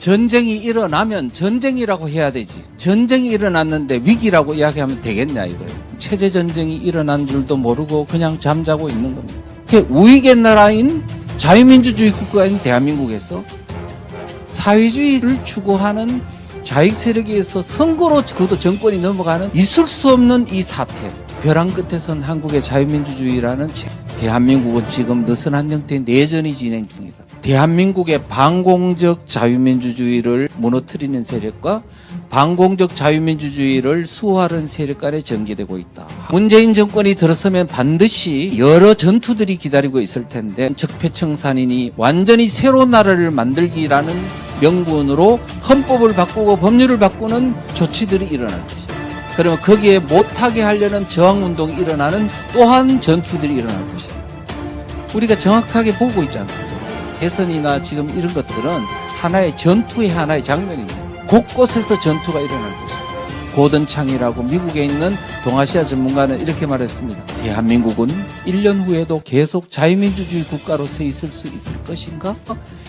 전쟁이 일어나면 전쟁이라고 해야 되지. 전쟁이 일어났는데 위기라고 이야기하면 되겠냐 이거예요. 체제 전쟁이 일어난 줄도 모르고 그냥 잠자고 있는 겁니다. 우익의 나라인 자유민주주의 국가인 대한민국에서 사회주의를 추구하는 좌익 세력에 의해서 선거로 그것도 정권이 넘어가는 있을 수 없는 이 사태. 벼랑 끝에 선 한국의 자유민주주의라는 대한민국은 지금 느슨한 형태의 내전이 진행 중이다. 대한민국의 반공적 자유민주주의를 무너뜨리는 세력과 반공적 자유민주주의를 수호하는 세력 간에 전개되고 있다. 문재인 정권이 들어서면 반드시 여러 전투들이 기다리고 있을 텐데 적폐청산이니 완전히 새로운 나라를 만들기라는 명분으로 헌법을 바꾸고 법률을 바꾸는 조치들이 일어날 것이다. 그러면 거기에 못하게 하려는 저항운동이 일어나는 또한 전투들이 일어날 것이다. 우리가 정확하게 보고 있지 않습니까? 대선이나 지금 이런 것들은 하나의 전투의 하나의 장면입니다. 곳곳에서 전투가 일어날 것입니다. 고든창이라고 미국에 있는 동아시아 전문가는 이렇게 말했습니다. 대한민국은 1년 후에도 계속 자유민주주의 국가로서 있을 수 있을 것인가?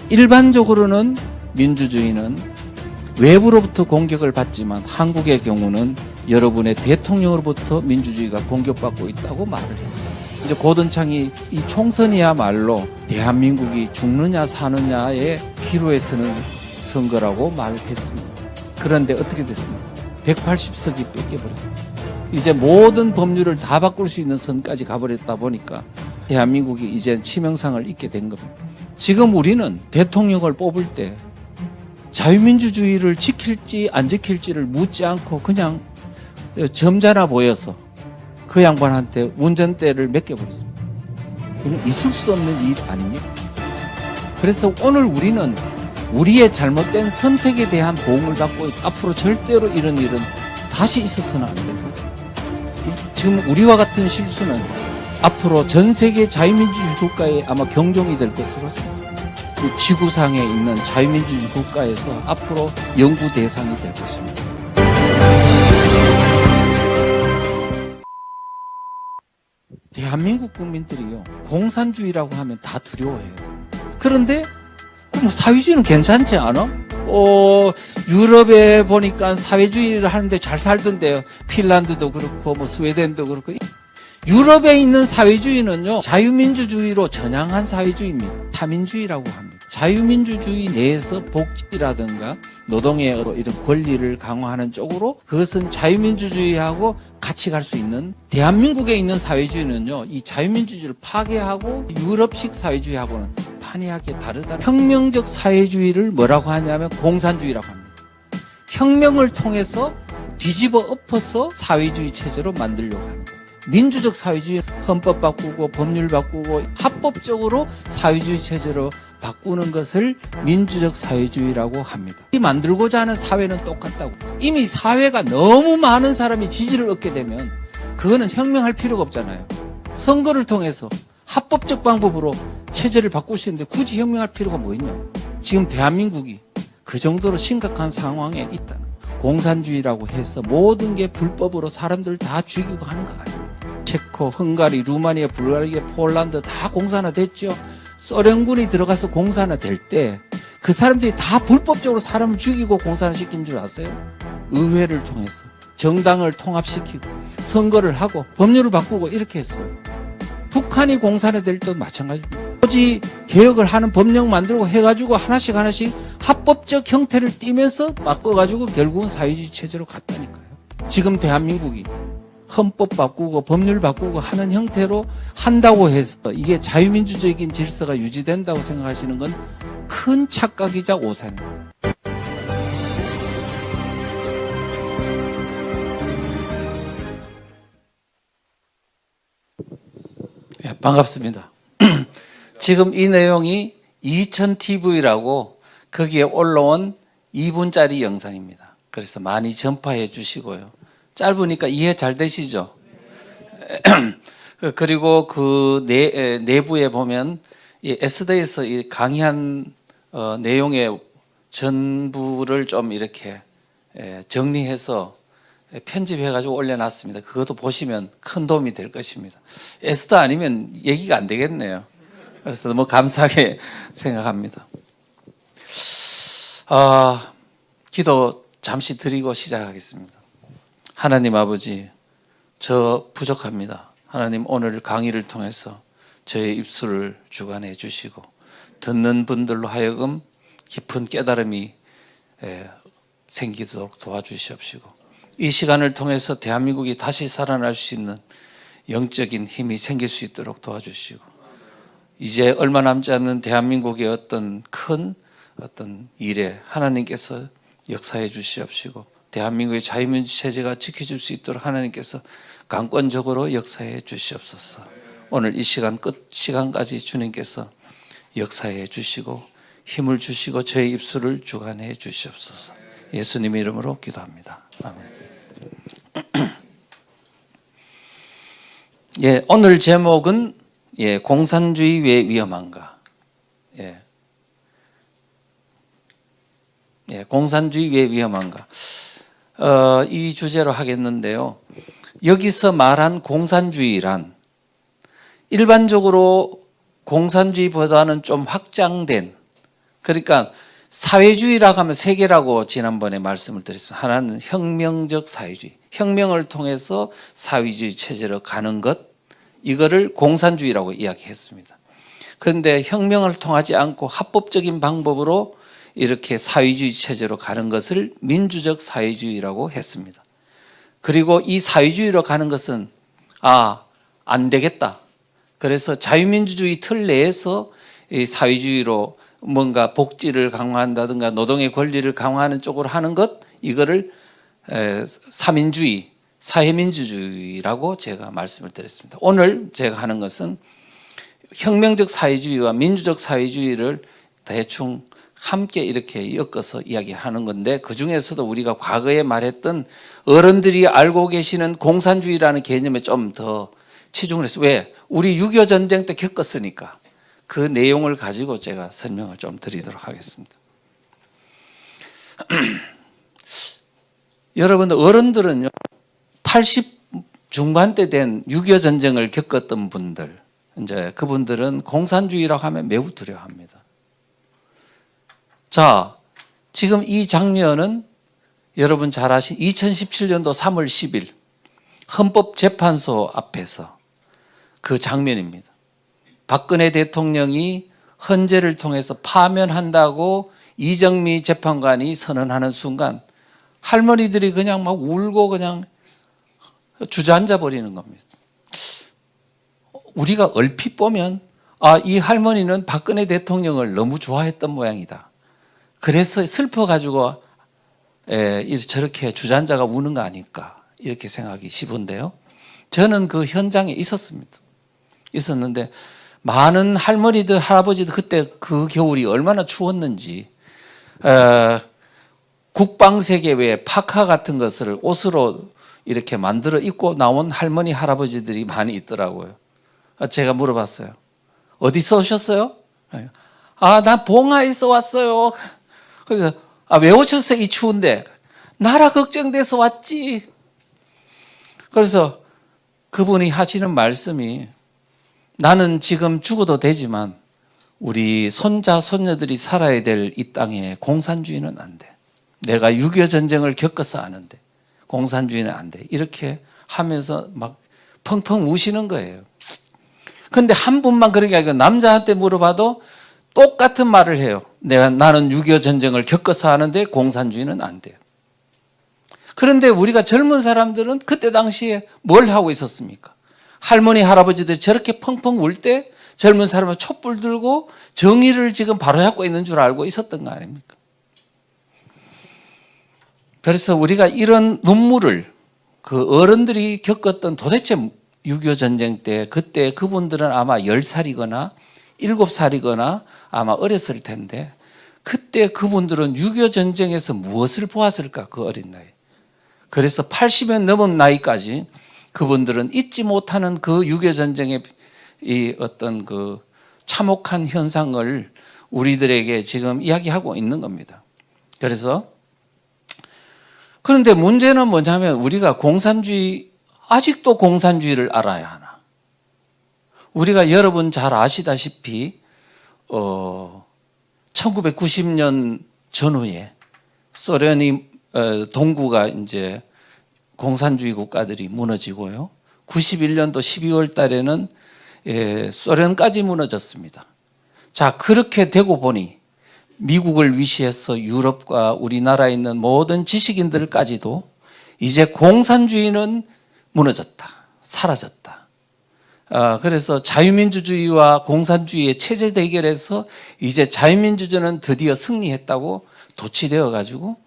일반적으로는 민주주의는 외부로부터 공격을 받지만 한국의 경우는 여러분의 대통령으로부터 민주주의가 공격받고 있다고 말을 했어요. 이제 고든창이 이 총선이야말로 대한민국이 죽느냐 사느냐의 기로에 서는 선거라고 말했습니다. 그런데 어떻게 됐습니까? 180석이 뺏겨버렸습니다. 이제 모든 법률을 다 바꿀 수 있는 선까지 가버렸다 보니까 대한민국이 이제 치명상을 입게 된 겁니다. 지금 우리는 대통령을 뽑을 때 자유민주주의를 지킬지 안 지킬지를 묻지 않고 그냥 점잖아 보여서 그 양반한테 운전대를 맡겨버렸습니다. 이건 있을 수 없는 일 아닙니까? 그래서 오늘 우리는 우리의 잘못된 선택에 대한 보응을 받고 앞으로 절대로 이런 일은 다시 있어서는 안 됩니다. 지금 우리와 같은 실수는 앞으로 전 세계 자유민주주의 국가에 아마 경종이 될 것으로 지구상에 있는 자유민주주의 국가에서 앞으로 연구 대상이 될 것입니다. 대한민국 국민들이요, 공산주의라고 하면 다 두려워해요. 그런데 그럼 사회주의는 괜찮지 않아? 유럽에 보니까 사회주의를 하는데 잘 살던데요. 핀란드도 그렇고 뭐 스웨덴도 그렇고. 유럽에 있는 사회주의는요, 자유민주주의로 전향한 사회주의입니다. 타민주의라고 합니다. 자유민주주의 내에서 복지라든가 노동의 이런 권리를 강화하는 쪽으로 그것은 자유민주주의하고 같이 갈 수 있는, 대한민국에 있는 사회주의는요, 이 자유민주주의를 파괴하고 유럽식 사회주의하고는 판이하게 다르다. 혁명적 사회주의를 뭐라고 하냐면 공산주의라고 합니다. 혁명을 통해서 뒤집어 엎어서 사회주의 체제로 만들려고 하는 거예요. 민주적 사회주의, 헌법 바꾸고 법률 바꾸고 합법적으로 사회주의 체제로 바꾸는 것을 민주적 사회주의라고 합니다. 이 만들고자 하는 사회는 똑같다고. 이미 사회가 너무 많은 사람이 지지를 얻게 되면 그거는 혁명할 필요가 없잖아요. 선거를 통해서 합법적 방법으로 체제를 바꿀 수 있는데 굳이 혁명할 필요가 뭐 있냐. 지금 대한민국이 그 정도로 심각한 상황에 있다는, 공산주의라고 해서 모든 게 불법으로 사람들 다 죽이고 하는 거 아니에요. 체코, 헝가리, 루마니아, 불가리아, 폴란드 다 공산화됐죠. 소련군이 들어가서 공산화될 때 그 사람들이 다 불법적으로 사람을 죽이고 공산화시킨 줄 아세요? 의회를 통해서 정당을 통합시키고 선거를 하고 법률을 바꾸고 이렇게 했어요. 북한이 공산화될 때도 마찬가지입니다. 토지 개혁을 하는 법령 만들고 해가지고 하나씩 합법적 형태를 띠면서 바꿔가지고 결국은 사회주의 체제로 갔다니까요. 지금 대한민국이 헌법 바꾸고 법률 바꾸고 하는 형태로 한다고 해서 이게 자유민주적인 질서가 유지된다고 생각하시는 건 큰 착각이자 오산입니다. 네, 반갑습니다. 지금 이 내용이 2000TV라고 거기에 올라온 2분짜리 영상입니다. 그래서 많이 전파해 주시고요. 짧으니까 이해 잘 되시죠? 그리고 그 내부에 보면 이 SD에서 이 강의한 내용의 전부를 좀 이렇게 정리해서 편집해가지고 올려놨습니다. 그것도 보시면 큰 도움이 될 것입니다. SD 아니면 얘기가 안 되겠네요. 그래서 너무 감사하게 생각합니다. 기도 잠시 드리고 시작하겠습니다. 하나님 아버지, 저 부족합니다. 하나님, 오늘 강의를 통해서 저의 입술을 주관해 주시고 듣는 분들로 하여금 깊은 깨달음이 생기도록 도와주시옵시고, 이 시간을 통해서 대한민국이 다시 살아날 수 있는 영적인 힘이 생길 수 있도록 도와주시고, 이제 얼마 남지 않는 대한민국의 어떤 큰 일에 하나님께서 역사해 주시옵시고, 대한민국의 자유민주 체제가 지켜질 수 있도록 하나님께서 강권적으로 역사해 주시옵소서. 오늘 이 시간 끝 시간까지 주님께서 역사해 주시고 힘을 주시고 저의 입술을 주관해 주시옵소서. 예수님 이름으로 기도합니다. 아멘. 예, 오늘 제목은 공산주의 왜 위험한가? 공산주의 왜 위험한가? 이 주제로 하겠는데요. 여기서 말한 공산주의란 일반적으로 공산주의보다는 좀 확장된, 그러니까 사회주의라고 하면 세 개라고 지난번에 말씀을 드렸습니다. 하나는 혁명적 사회주의, 혁명을 통해서 사회주의 체제로 가는 것, 이거를 공산주의라고 이야기했습니다. 그런데 혁명을 통하지 않고 합법적인 방법으로 이렇게 사회주의 체제로 가는 것을 민주적 사회주의라고 했습니다. 그리고 이 사회주의로 가는 것은 안 되겠다. 그래서 자유민주주의 틀 내에서 이 사회주의로 뭔가 복지를 강화한다든가 노동의 권리를 강화하는 쪽으로 하는 것, 이거를 사민주의, 사회민주주의라고 제가 말씀을 드렸습니다. 오늘 제가 하는 것은 혁명적 사회주의와 민주적 사회주의를 대충 함께 이렇게 엮어서 이야기하는 건데, 그 중에서도 우리가 과거에 말했던 어른들이 알고 계시는 공산주의라는 개념에 좀 더 치중을 했어요. 왜? 우리 6.25 전쟁 때 겪었으니까. 그 내용을 가지고 제가 설명을 좀 드리도록 하겠습니다. 여러분, 어른들은요, 80 중반대 된 6.25 전쟁을 겪었던 분들, 이제 그분들은 공산주의라고 하면 매우 두려워합니다. 자, 지금 이 장면은 여러분 잘 아신 2017년도 3월 10일 헌법재판소 앞에서 그 장면입니다. 박근혜 대통령이 헌재를 통해서 파면한다고 이정미 재판관이 선언하는 순간 할머니들이 그냥 막 울고 그냥 주저앉아 버리는 겁니다. 우리가 얼핏 보면 이 할머니는 박근혜 대통령을 너무 좋아했던 모양이다. 그래서 슬퍼가지고 저렇게 주저앉아가 우는 거 아닐까, 이렇게 생각이 싶은데요. 저는 그 현장에 있었는데 많은 할머니들, 할아버지들 그때 그 겨울이 얼마나 추웠는지 국방색의 왜 파카 같은 것을 옷으로 이렇게 만들어 입고 나온 할머니, 할아버지들이 많이 있더라고요. 제가 물어봤어요. 어디서 오셨어요? 나 봉화에서 왔어요. 그래서 왜 오셨어요? 이 추운데. 나라 걱정돼서 왔지. 그래서 그분이 하시는 말씀이, 나는 지금 죽어도 되지만 우리 손자, 손녀들이 살아야 될 이 땅에 공산주의는 안 돼. 내가 6.25 전쟁을 겪어서 아는데 공산주의는 안 돼. 이렇게 하면서 막 펑펑 우시는 거예요. 근데 한 분만 그런 게 아니고 남자한테 물어봐도 똑같은 말을 해요. 나는 6.25 전쟁을 겪어서 아는데 공산주의는 안 돼요. 그런데 우리가 젊은 사람들은 그때 당시에 뭘 하고 있었습니까? 할머니, 할아버지들이 저렇게 펑펑 울 때 젊은 사람은 촛불 들고 정의를 지금 바로잡고 있는 줄 알고 있었던 거 아닙니까? 그래서 우리가 이런 눈물을, 그 어른들이 겪었던 도대체 6.25 전쟁 때, 그때 그분들은 아마 10살이거나 7살이거나 아마 어렸을 텐데, 그때 그분들은 6.25 전쟁에서 무엇을 보았을까, 그 어린 나이. 그래서 80년 넘은 나이까지 그분들은 잊지 못하는 그 6.25 전쟁의 이 어떤 그 참혹한 현상을 우리들에게 지금 이야기하고 있는 겁니다. 그런데 문제는 뭐냐면, 우리가 아직도 공산주의를 알아야 하나? 우리가 여러분 잘 아시다시피 1990년 전후에 소련이 동구가 이제 공산주의 국가들이 무너지고요. 91년도 12월 달에는 소련까지 무너졌습니다. 자, 그렇게 되고 보니 미국을 위시해서 유럽과 우리나라에 있는 모든 지식인들까지도 이제 공산주의는 무너졌다, 사라졌다. 그래서 자유민주주의와 공산주의의 체제 대결에서 이제 자유민주주의는 드디어 승리했다고 도취되어 가지고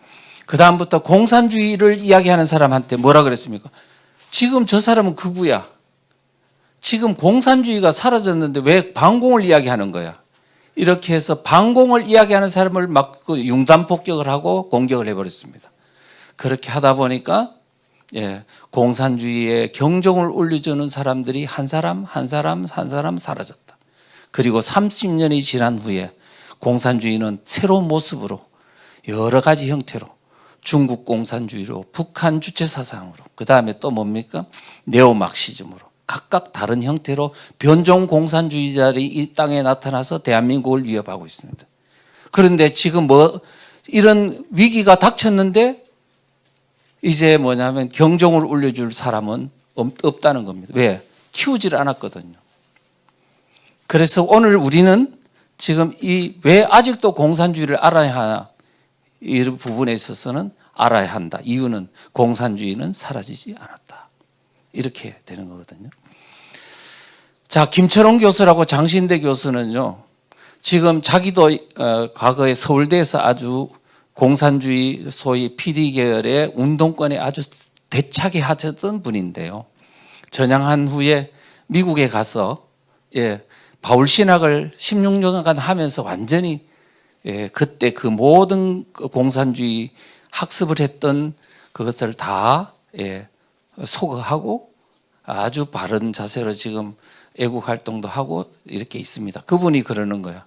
그 다음부터 공산주의를 이야기하는 사람한테 뭐라 그랬습니까? 지금 저 사람은 극우야. 지금 공산주의가 사라졌는데 왜 반공을 이야기하는 거야? 이렇게 해서 반공을 이야기하는 사람을 막 융단 폭격을 하고 공격을 해버렸습니다. 그렇게 하다 보니까 공산주의에 경종을 울려주는 사람들이 한 사람 한 사람 사라졌다. 그리고 30년이 지난 후에 공산주의는 새로운 모습으로 여러 가지 형태로 중국 공산주의로 북한 주체 사상으로 그 다음에 또 뭡니까? 네오막시즘으로 각각 다른 형태로 변종 공산주의자들이 이 땅에 나타나서 대한민국을 위협하고 있습니다. 그런데 지금 이런 위기가 닥쳤는데 이제 뭐냐면 경종을 울려줄 사람은 없다는 겁니다. 왜? 키우지를 않았거든요. 그래서 오늘 우리는 지금 왜 아직도 공산주의를 알아야 하나? 이 부분에 있어서는 알아야 한다. 이유는 공산주의는 사라지지 않았다. 이렇게 되는 거거든요. 자, 김철원 교수라고 장신대 교수는요, 지금 자기도 과거에 서울대에서 아주 공산주의 소위 PD 계열의 운동권에 아주 대차게 하셨던 분인데요. 전향한 후에 미국에 가서 바울 신학을 16년간 하면서 완전히 그때 그 모든 공산주의 학습을 했던 그것을 다 소거하고 아주 바른 자세로 지금 애국 활동도 하고 이렇게 있습니다. 그분이 그러는 거예요.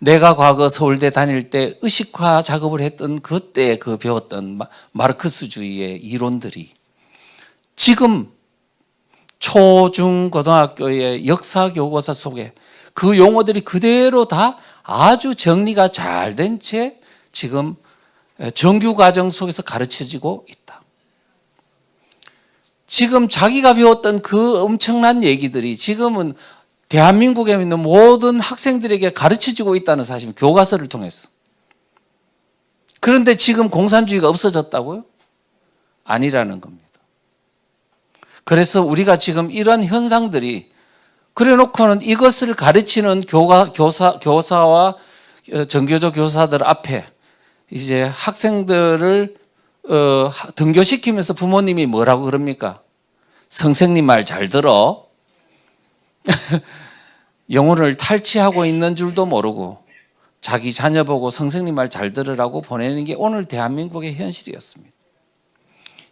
내가 과거 서울대 다닐 때 의식화 작업을 했던 그때 배웠던 마르크스주의의 이론들이 지금 초, 중, 고등학교의 역사 교과서 속에 그 용어들이 그대로 다 아주 정리가 잘 된 채 지금 정규 과정 속에서 가르쳐지고 있다. 지금 자기가 배웠던 그 엄청난 얘기들이 지금은 대한민국에 있는 모든 학생들에게 가르쳐지고 있다는 사실, 교과서를 통해서. 그런데 지금 공산주의가 없어졌다고요? 아니라는 겁니다. 그래서 우리가 지금 이런 현상들이 그래 놓고는 이것을 가르치는 교사와 전교조 교사들 앞에 이제 학생들을 등교시키면서 부모님이 뭐라고 그럽니까? 선생님 말 잘 들어. 영혼을 탈취하고 있는 줄도 모르고 자기 자녀 보고 선생님 말 잘 들으라고 보내는 게 오늘 대한민국의 현실이었습니다.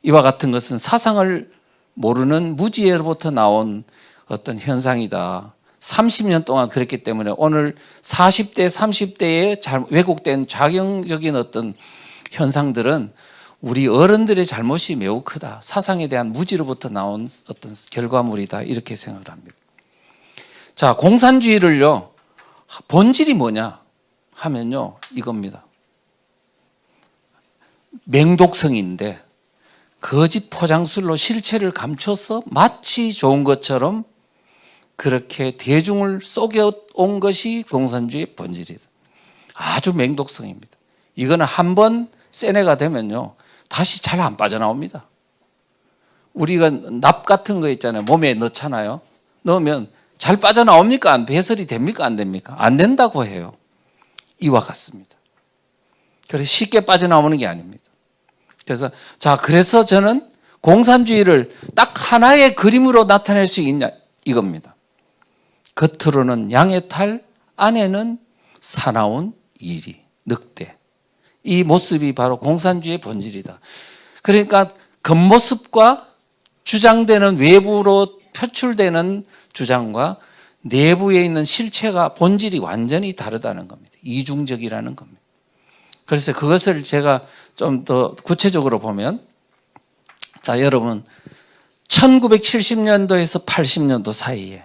이와 같은 것은 사상을 모르는 무지에로부터 나온 어떤 현상이다. 30년 동안 그랬기 때문에 오늘 40대, 30대에 왜곡된 좌경적인 어떤 현상들은 우리 어른들의 잘못이 매우 크다. 사상에 대한 무지로부터 나온 어떤 결과물이다. 이렇게 생각을 합니다. 자, 공산주의를요, 본질이 뭐냐 하면요, 이겁니다. 맹독성인데 거짓 포장술로 실체를 감춰서 마치 좋은 것처럼 그렇게 대중을 속여온 것이 공산주의의 본질이다. 아주 맹독성입니다. 이거는 한번 세뇌가 되면요, 다시 잘 안 빠져나옵니다. 우리가 납 같은 거 있잖아요. 몸에 넣잖아요. 넣으면 잘 빠져나옵니까? 배설이 됩니까? 안 됩니까? 안 된다고 해요. 이와 같습니다. 그래서 쉽게 빠져나오는 게 아닙니다. 그래서 저는 공산주의를 딱 하나의 그림으로 나타낼 수 있냐 이겁니다. 겉으로는 양의 탈, 안에는 사나운 이리, 늑대. 이 모습이 바로 공산주의의 본질이다. 그러니까 겉모습과 주장되는 외부로 표출되는 주장과 내부에 있는 실체가 본질이 완전히 다르다는 겁니다. 이중적이라는 겁니다. 그래서 그것을 제가 좀 더 구체적으로 보면, 자, 여러분 1970년도에서 80년도 사이에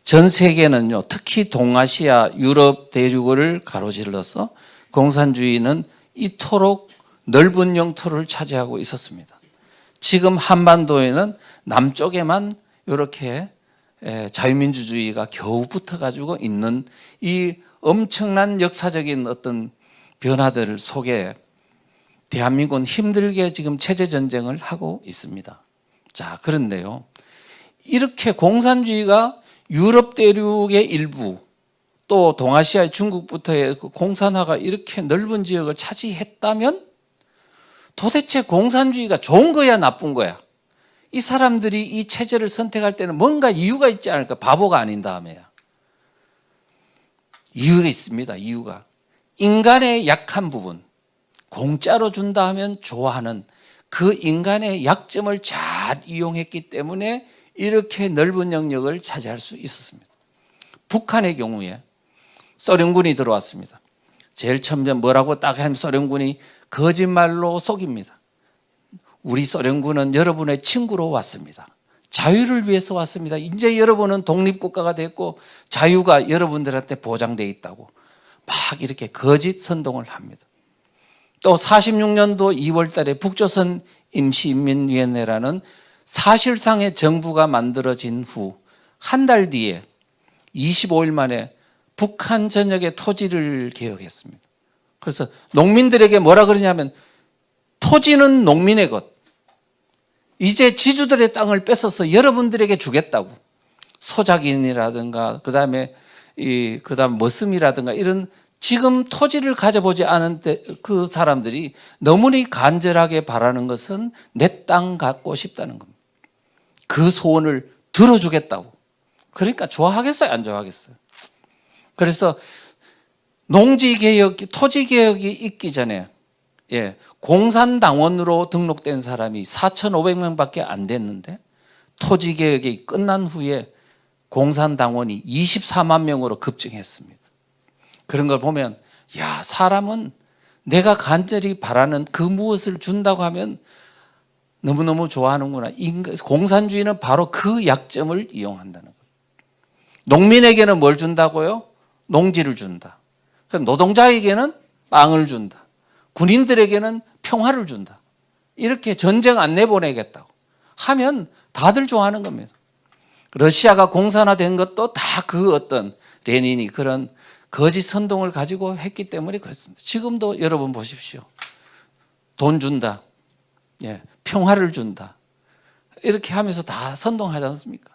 전 세계는요, 특히 동아시아, 유럽 대륙을 가로질러서 공산주의는 이토록 넓은 영토를 차지하고 있었습니다. 지금 한반도에는 남쪽에만 이렇게 자유민주주의가 겨우 붙어가지고 있는 이 엄청난 역사적인 어떤 변화들 속에 대한민국은 힘들게 지금 체제전쟁을 하고 있습니다. 자, 그런데요. 이렇게 공산주의가 유럽 대륙의 일부 또 동아시아의 중국부터의 공산화가 이렇게 넓은 지역을 차지했다면 도대체 공산주의가 좋은 거야 나쁜 거야? 이 사람들이 이 체제를 선택할 때는 뭔가 이유가 있지 않을까? 바보가 아닌 다음에야. 이유가 있습니다. 이유가. 인간의 약한 부분, 공짜로 준다 하면 좋아하는 그 인간의 약점을 잘 이용했기 때문에 이렇게 넓은 영역을 차지할 수 있었습니다. 북한의 경우에 소련군이 들어왔습니다. 제일 처음 뭐라고 딱 하면 소련군이 거짓말로 속입니다. 우리 소련군은 여러분의 친구로 왔습니다. 자유를 위해서 왔습니다. 이제 여러분은 독립국가가 됐고 자유가 여러분들한테 보장되어 있다고 막 이렇게 거짓 선동을 합니다. 또 46년도 2월 달에 북조선 임시인민위원회라는 사실상의 정부가 만들어진 후 한 달 뒤에 25일 만에 북한 전역의 토지를 개혁했습니다. 그래서 농민들에게 뭐라 그러냐면 토지는 농민의 것. 이제 지주들의 땅을 뺏어서 여러분들에게 주겠다고. 소작인이라든가 그다음에 머슴이라든가 이런 지금 토지를 가져보지 않은 그 사람들이 너무나 간절하게 바라는 것은 내 땅 갖고 싶다는 겁니다. 그 소원을 들어주겠다고. 그러니까 좋아하겠어요? 안 좋아하겠어요? 그래서 농지개혁, 토지개혁이 있기 전에 공산당원으로 등록된 사람이 4,500명밖에 안 됐는데 토지개혁이 끝난 후에 공산당원이 24만 명으로 급증했습니다. 그런 걸 보면 야, 사람은 내가 간절히 바라는 그 무엇을 준다고 하면 너무너무 좋아하는구나. 공산주의는 바로 그 약점을 이용한다는 거예요. 농민에게는 뭘 준다고요? 농지를 준다. 노동자에게는 빵을 준다. 군인들에게는 평화를 준다. 이렇게 전쟁 안 내보내겠다고 하면 다들 좋아하는 겁니다. 러시아가 공산화된 것도 다 그 어떤 레닌이 그런 거짓 선동을 가지고 했기 때문에 그렇습니다. 지금도 여러분 보십시오. 돈 준다. 평화를 준다. 이렇게 하면서 다 선동하지 않습니까?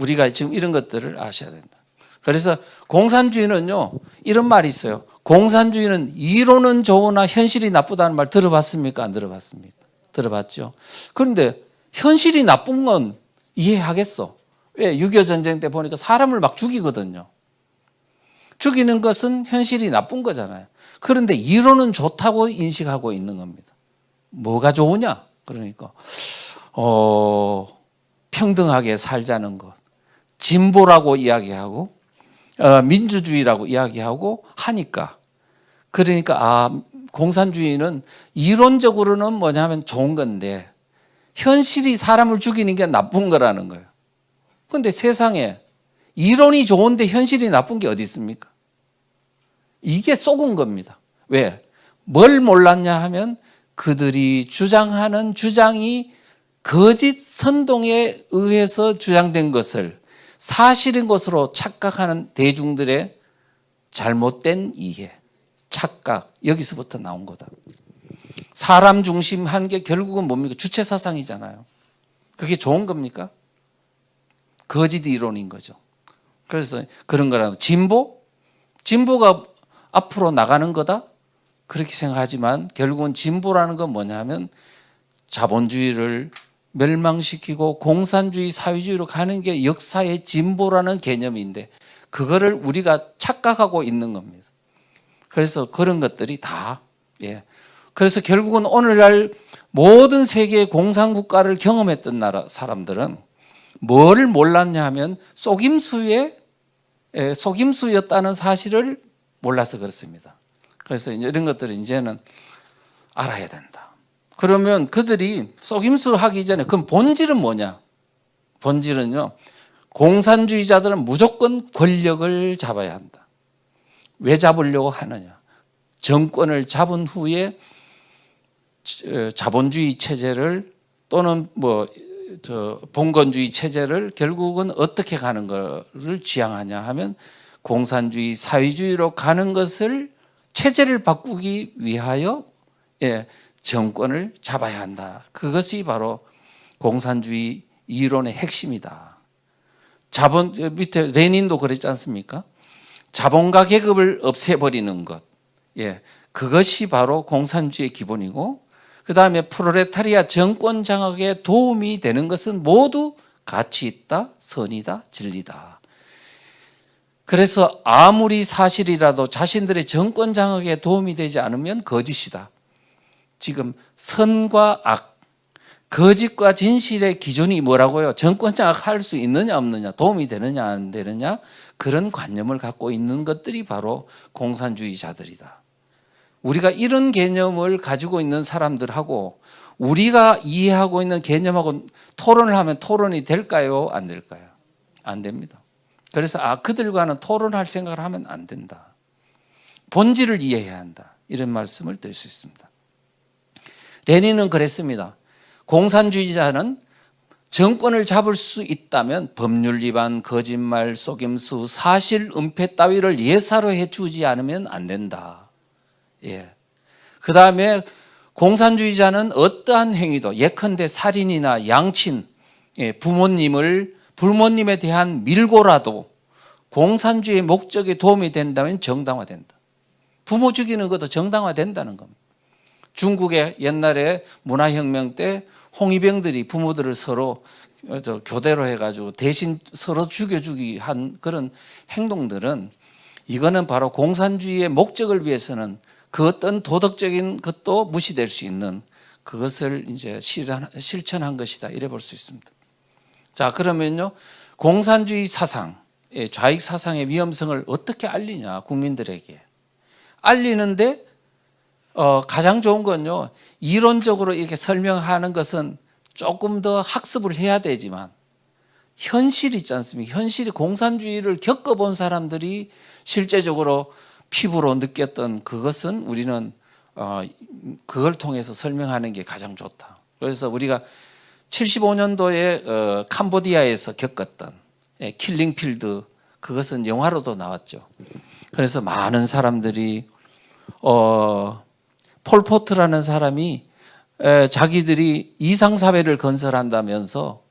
우리가 지금 이런 것들을 아셔야 된다. 그래서 공산주의는요, 이런 말이 있어요. 공산주의는 이론은 좋으나 현실이 나쁘다는 말 들어봤습니까? 안 들어봤습니까? 들어봤죠. 그런데 현실이 나쁜 건 이해하겠어. 왜? 6.25 전쟁 때 보니까 사람을 막 죽이거든요. 죽이는 것은 현실이 나쁜 거잖아요. 그런데 이론은 좋다고 인식하고 있는 겁니다. 뭐가 좋으냐? 그러니까 평등하게 살자는 것, 진보라고 이야기하고 민주주의라고 이야기하고 하니까 그러니까 공산주의는 이론적으로는 뭐냐면 좋은 건데 현실이 사람을 죽이는 게 나쁜 거라는 거예요. 그런데 세상에 이론이 좋은데 현실이 나쁜 게 어디 있습니까? 이게 속은 겁니다. 왜? 뭘 몰랐냐 하면 그들이 주장하는 주장이 거짓 선동에 의해서 주장된 것을 사실인 것으로 착각하는 대중들의 잘못된 이해, 착각, 여기서부터 나온 거다. 사람 중심한 게 결국은 뭡니까? 주체사상이잖아요. 그게 좋은 겁니까? 거짓 이론인 거죠. 그래서 그런 거라도 진보가 앞으로 나가는 거다? 그렇게 생각하지만 결국은 진보라는 건 뭐냐면 자본주의를 멸망시키고 공산주의 사회주의로 가는 게 역사의 진보라는 개념인데 그거를 우리가 착각하고 있는 겁니다. 그래서 그런 것들이 다 그래서 결국은 오늘날 모든 세계의 공산국가를 경험했던 사람들은 뭐를 몰랐냐 하면 속임수였다는 사실을 몰라서 그렇습니다. 그래서 이런 것들을 이제는 알아야 된다. 그러면 그들이 속임수 하기 전에 그럼 본질은 뭐냐? 본질은요. 공산주의자들은 무조건 권력을 잡아야 한다. 왜 잡으려고 하느냐? 정권을 잡은 후에 자본주의 체제를 또는 봉건주의 체제를 결국은 어떻게 가는 것을 지향하냐 하면 공산주의, 사회주의로 가는 것을 체제를 바꾸기 위하여 정권을 잡아야 한다. 그것이 바로 공산주의 이론의 핵심이다. 밑에 레닌도 그랬지 않습니까? 자본가 계급을 없애버리는 것. 그것이 바로 공산주의의 기본이고, 그 다음에 프롤레타리아 정권 장악에 도움이 되는 것은 모두 가치 있다, 선이다, 진리다. 그래서 아무리 사실이라도 자신들의 정권 장악에 도움이 되지 않으면 거짓이다. 지금 선과 악, 거짓과 진실의 기준이 뭐라고요? 정권 장악할 수 있느냐 없느냐, 도움이 되느냐 안 되느냐, 그런 관념을 갖고 있는 것들이 바로 공산주의자들이다. 우리가 이런 개념을 가지고 있는 사람들하고 우리가 이해하고 있는 개념하고 토론을 하면 토론이 될까요? 안 될까요? 안 됩니다. 그래서 그들과는 토론할 생각을 하면 안 된다. 본질을 이해해야 한다. 이런 말씀을 드릴 수 있습니다. 레닌은 그랬습니다. 공산주의자는 정권을 잡을 수 있다면 법률 위반, 거짓말, 속임수, 사실 은폐 따위를 예사로 해주지 않으면 안 된다. 그 다음에 공산주의자는 어떠한 행위도 예컨대 살인이나 양친, 부모님에 대한 밀고라도 공산주의의 목적에 도움이 된다면 정당화된다. 부모 죽이는 것도 정당화된다는 겁니다. 중국의 옛날에 문화혁명 때 홍위병들이 부모들을 서로 교대로 해가지고 대신 서로 죽여주기 한 그런 행동들은 이거는 바로 공산주의의 목적을 위해서는 그 어떤 도덕적인 것도 무시될 수 있는 그것을 이제 실천한 것이다. 이래 볼 수 있습니다. 자, 그러면요. 공산주의 사상, 좌익 사상의 위험성을 어떻게 알리냐, 국민들에게. 알리는데, 가장 좋은 건요, 이론적으로 이렇게 설명하는 것은 조금 더 학습을 해야 되지만, 현실이 있지 않습니까? 현실이 공산주의를 겪어본 사람들이 실제적으로 피부로 느꼈던 그것은 우리는 그걸 통해서 설명하는 게 가장 좋다. 그래서 우리가 75년도에 캄보디아에서 겪었던 킬링필드, 그것은 영화로도 나왔죠. 그래서 많은 사람들이 폴포트라는 사람이 자기들이 이상사회를 건설한다면서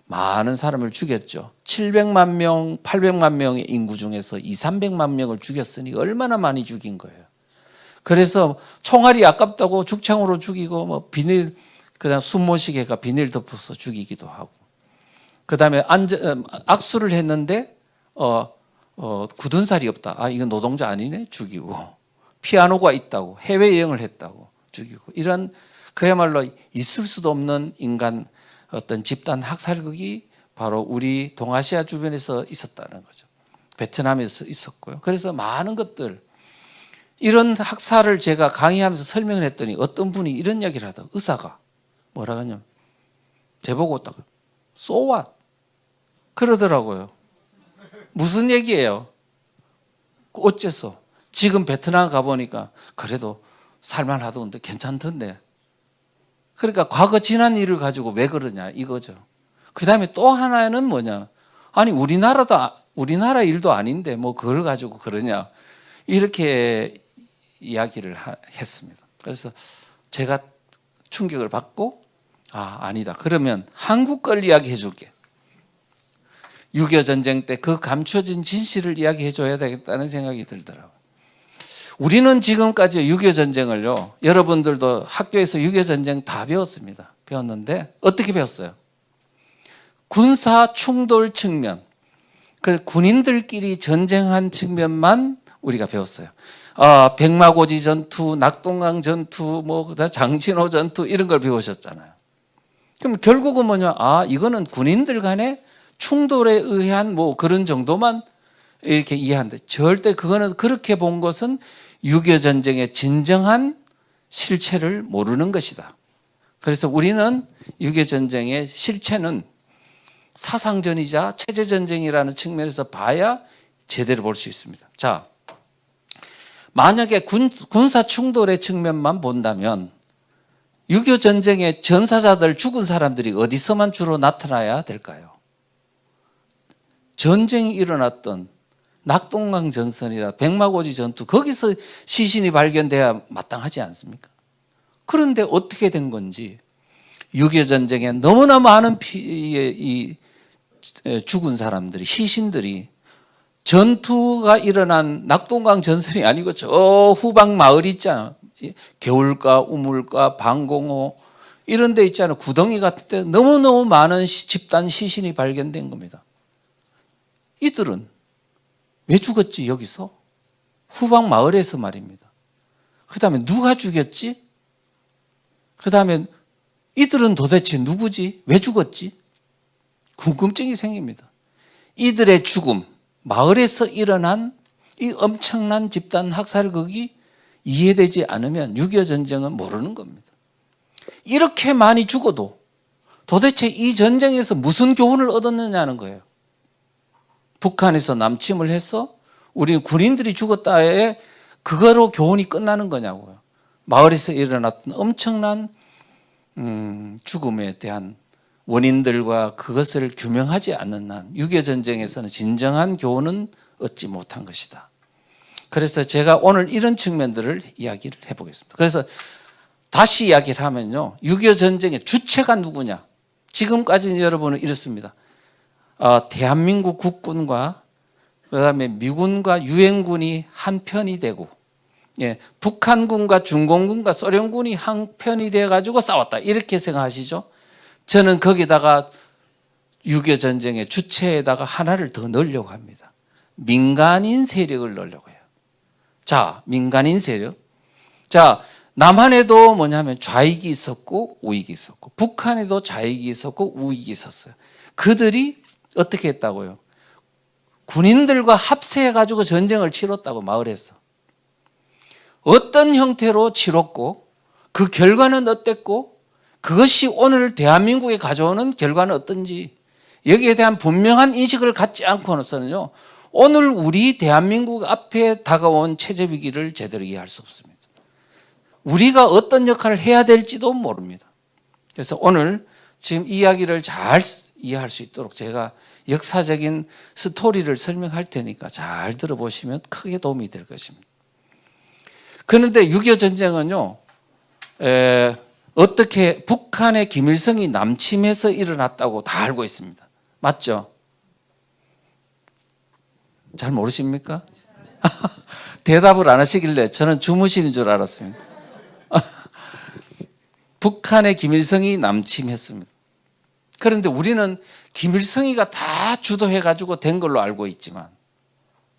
많은 사람을 죽였죠. 700만 명, 800만 명의 인구 중에서 200~300만 명을 죽였으니 얼마나 많이 죽인 거예요. 그래서 총알이 아깝다고 죽창으로 죽이고 비닐, 그냥 숨 못 쉬게 해가 비닐 덮어서 죽이기도 하고. 그 다음에 악수를 했는데 굳은 살이 없다. 이건 노동자 아니네? 죽이고. 피아노가 있다고, 해외여행을 했다고 죽이고. 이런 그야말로 있을 수도 없는 인간 어떤 집단 학살극이 바로 우리 동아시아 주변에서 있었다는 거죠. 베트남에서 있었고요. 그래서 많은 것들, 이런 학살을 제가 강의하면서 설명을 했더니 어떤 분이 이런 이야기를 하다가, 의사가 뭐라고 하냐면 제보고 딱 So what? 그러더라고요. 무슨 얘기예요? 어째서? 지금 베트남 가보니까 그래도 살만하던데 괜찮던데. 그러니까 과거 지난 일을 가지고 왜 그러냐 이거죠. 그 다음에 또 하나는 뭐냐. 아니 우리나라 일도 아닌데 뭐 그걸 가지고 그러냐. 이렇게 이야기를 했습니다. 그래서 제가 충격을 받고 아니다. 그러면 한국 걸 이야기해 줄게. 6.25 전쟁 때 그 감춰진 진실을 이야기해 줘야 되겠다는 생각이 들더라고요. 우리는 지금까지 6.25 전쟁을요, 여러분들도 학교에서 6.25 전쟁 다 배웠습니다. 배웠는데 어떻게 배웠어요? 군사 충돌 측면, 그 군인들끼리 전쟁한 측면만 우리가 배웠어요. 백마고지 전투, 낙동강 전투, 장신호 전투 이런 걸 배우셨잖아요. 그럼 결국은 뭐냐? 이거는 군인들 간의 충돌에 의한 그런 정도만 이렇게 이해하는데, 절대 그거는 그렇게 본 것은 6.25 전쟁의 진정한 실체를 모르는 것이다. 그래서 우리는 6.25 전쟁의 실체는 사상전이자 체제전쟁이라는 측면에서 봐야 제대로 볼 수 있습니다. 자, 만약에 군사 충돌의 측면만 본다면 6.25 전쟁의 전사자들 죽은 사람들이 어디서만 주로 나타나야 될까요? 전쟁이 일어났던 낙동강 전선이라 백마고지 전투, 거기서 시신이 발견돼야 마땅하지 않습니까? 그런데 어떻게 된 건지 6.25 전쟁에 너무나 많은 죽은 사람들이, 시신들이 전투가 일어난 낙동강 전선이 아니고 저 후방 마을 있잖아. 개울가, 우물가, 방공호 이런 데 있잖아. 구덩이 같은 데 너무너무 많은 집단 시신이 발견된 겁니다. 이들은 왜 죽었지 여기서? 후방 마을에서 말입니다. 그 다음에 누가 죽였지? 그 다음에 이들은 도대체 누구지? 왜 죽었지? 궁금증이 생깁니다. 이들의 죽음, 마을에서 일어난 이 엄청난 집단 학살극이 이해되지 않으면 6.25 전쟁은 모르는 겁니다. 이렇게 많이 죽어도 도대체 이 전쟁에서 무슨 교훈을 얻었느냐는 거예요. 북한에서 남침을 해서 우리 군인들이 죽었다에 그거로 교훈이 끝나는 거냐고요. 마을에서 일어났던 엄청난 죽음에 대한 원인들과 그것을 규명하지 않는 한 6.25 전쟁에서는 진정한 교훈은 얻지 못한 것이다. 그래서 제가 오늘 이런 측면들을 이야기를 해보겠습니다. 그래서 다시 이야기를 하면요, 6.25 전쟁의 주체가 누구냐? 지금까지는 여러분은 이렇습니다. 대한민국 국군과 그다음에 미군과 유엔군이 한 편이 되고, 북한군과 중공군과 소련군이 한 편이 돼 가지고 싸웠다, 이렇게 생각하시죠? 저는 거기다가 6.25 전쟁의 주체에다가 하나를 더 넣으려고 합니다. 민간인 세력을 넣으려고 해요. 자, 민간인 세력. 자, 남한에도 뭐냐면 좌익이 있었고 우익이 있었고, 북한에도 좌익이 있었고 우익이 있었어요. 그들이 어떻게 했다고요? 군인들과 합세해가지고 전쟁을 치렀다고, 마을에서. 어떤 형태로 치렀고, 그 결과는 어땠고, 그것이 오늘 대한민국에 가져오는 결과는 어떤지, 여기에 대한 분명한 인식을 갖지 않고서는요, 오늘 우리 대한민국 앞에 다가온 체제 위기를 제대로 이해할 수 없습니다. 우리가 어떤 역할을 해야 될지도 모릅니다. 그래서 오늘 지금 이야기를 잘 이해할 수 있도록 제가 역사적인 스토리를 설명할 테니까 잘 들어보시면 크게 도움이 될 것입니다. 그런데 6.25 전쟁은요, 어떻게 북한의 김일성이 남침해서 일어났다고 다 알고 있습니다. 맞죠? 잘 모르십니까? 대답을 안 하시길래 저는 주무시는 줄 알았습니다. 북한의 김일성이 남침했습니다. 그런데 우리는 김일성이가 다 주도해가지고 된 걸로 알고 있지만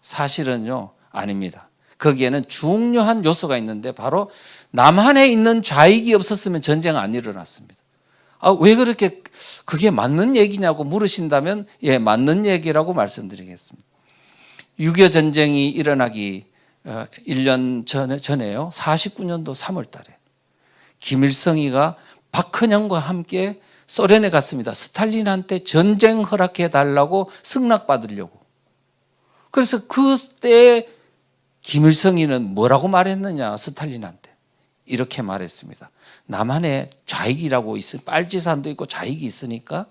사실은요, 아닙니다. 거기에는 중요한 요소가 있는데 바로 남한에 있는 좌익이 없었으면 전쟁 안 일어났습니다. 왜 그렇게 그게 맞는 얘기냐고 물으신다면 예, 맞는 얘기라고 말씀드리겠습니다. 6.25 전쟁이 일어나기 1년 전에요. 49년도 3월 달에 김일성이가 박헌영과 함께 소련에 갔습니다. 스탈린한테 전쟁 허락해 달라고 승낙받으려고. 그래서 그때 김일성이는 뭐라고 말했느냐, 스탈린한테. 이렇게 말했습니다. 남한에 좌익이라고 있을, 빨치산도 있고 좌익이 있으니까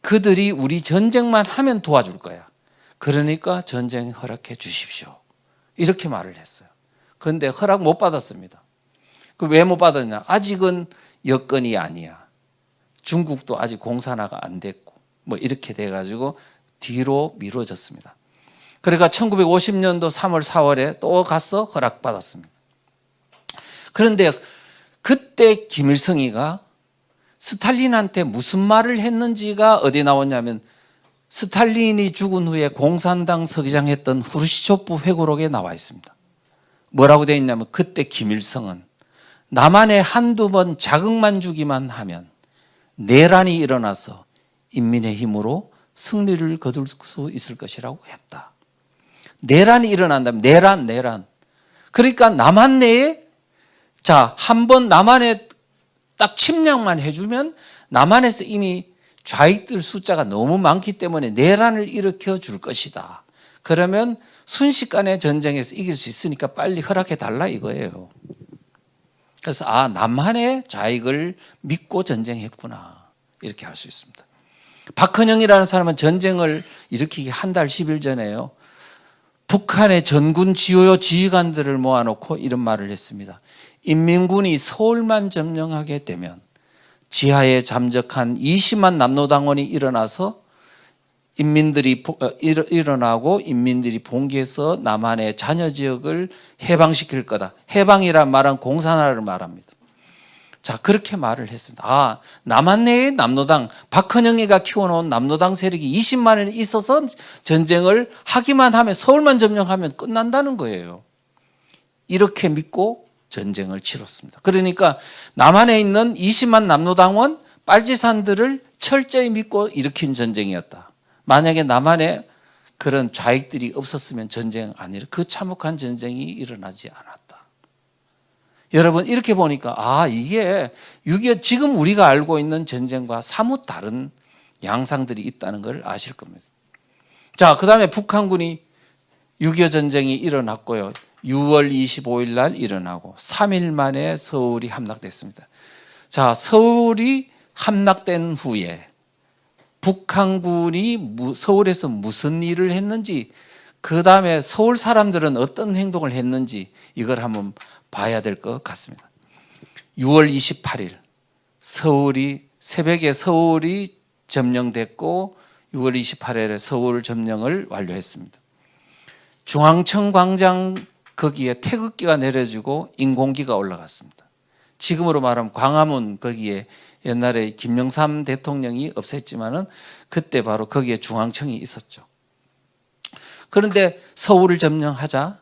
그들이 우리 전쟁만 하면 도와줄 거야. 그러니까 전쟁 허락해 주십시오. 이렇게 말을 했어요. 그런데 허락 못 받았습니다. 왜 못 받았냐? 아직은 여건이 아니야. 중국도 아직 공산화가 안 됐고, 뭐 이렇게 돼가지고 뒤로 미뤄졌습니다. 그러니까 1950년도 3월, 4월에 또 가서 허락받았습니다. 그런데 그때 김일성이가 스탈린한테 무슨 말을 했는지가 어디 나오냐면, 스탈린이 죽은 후에 공산당 서기장했던 후르시초프 회고록에 나와 있습니다. 뭐라고 되어 있냐면, 그때 김일성은 남한에 한두 번 자극만 주기만 하면 내란이 일어나서 인민의 힘으로 승리를 거둘 수 있을 것이라고 했다. 내란이 일어난다면, 내란. 그러니까 남한 내에, 자, 한번 남한에 딱 침략만 해주면 남한에서 이미 좌익들 숫자가 너무 많기 때문에 내란을 일으켜 줄 것이다. 그러면 순식간에 전쟁에서 이길 수 있으니까 빨리 허락해 달라 이거예요. 그래서 남한의 좌익을 믿고 전쟁했구나 이렇게 할 수 있습니다. 박헌영이라는 사람은 전쟁을 일으키기 한 달 10일 전에요. 북한의 전군 주요 지휘관들을 모아놓고 이런 말을 했습니다. 인민군이 서울만 점령하게 되면 지하에 잠적한 20만 남노당원이 일어나서 일어나고 인민들이 봉기해서 남한의 잔여 지역을 해방시킬 거다. 해방이란 말은 공산화를 말합니다. 자, 그렇게 말을 했습니다. 남한 내에 남노당, 박헌영이가 키워놓은 남노당 세력이 20만원이 있어서 전쟁을 하기만 하면 서울만 점령하면 끝난다는 거예요. 이렇게 믿고 전쟁을 치렀습니다. 그러니까 남한에 있는 20만 남노당원, 빨치산들을 철저히 믿고 일으킨 전쟁이었다. 만약에 남한에 그런 좌익들이 없었으면 전쟁 아니라 그 참혹한 전쟁이 일어나지 않았다. 여러분 이렇게 보니까 이게 6.25 지금 우리가 알고 있는 전쟁과 사뭇 다른 양상들이 있다는 걸 아실 겁니다. 자, 그 다음에 북한군이 6.25 전쟁이 일어났고요. 6월 25일 날 일어나고 3일 만에 서울이 함락됐습니다. 자, 서울이 함락된 후에 북한군이 서울에서 무슨 일을 했는지, 그 다음에 서울 사람들은 어떤 행동을 했는지 이걸 한번 봐야 될 것 같습니다. 6월 28일 새벽에 서울이 점령됐고 6월 28일에 서울 점령을 완료했습니다. 중앙청 광장 거기에 태극기가 내려지고 인공기가 올라갔습니다. 지금으로 말하면 광화문 거기에 옛날에 김영삼 대통령이 없앴지만은 그때 바로 거기에 중앙청이 있었죠. 그런데 서울을 점령하자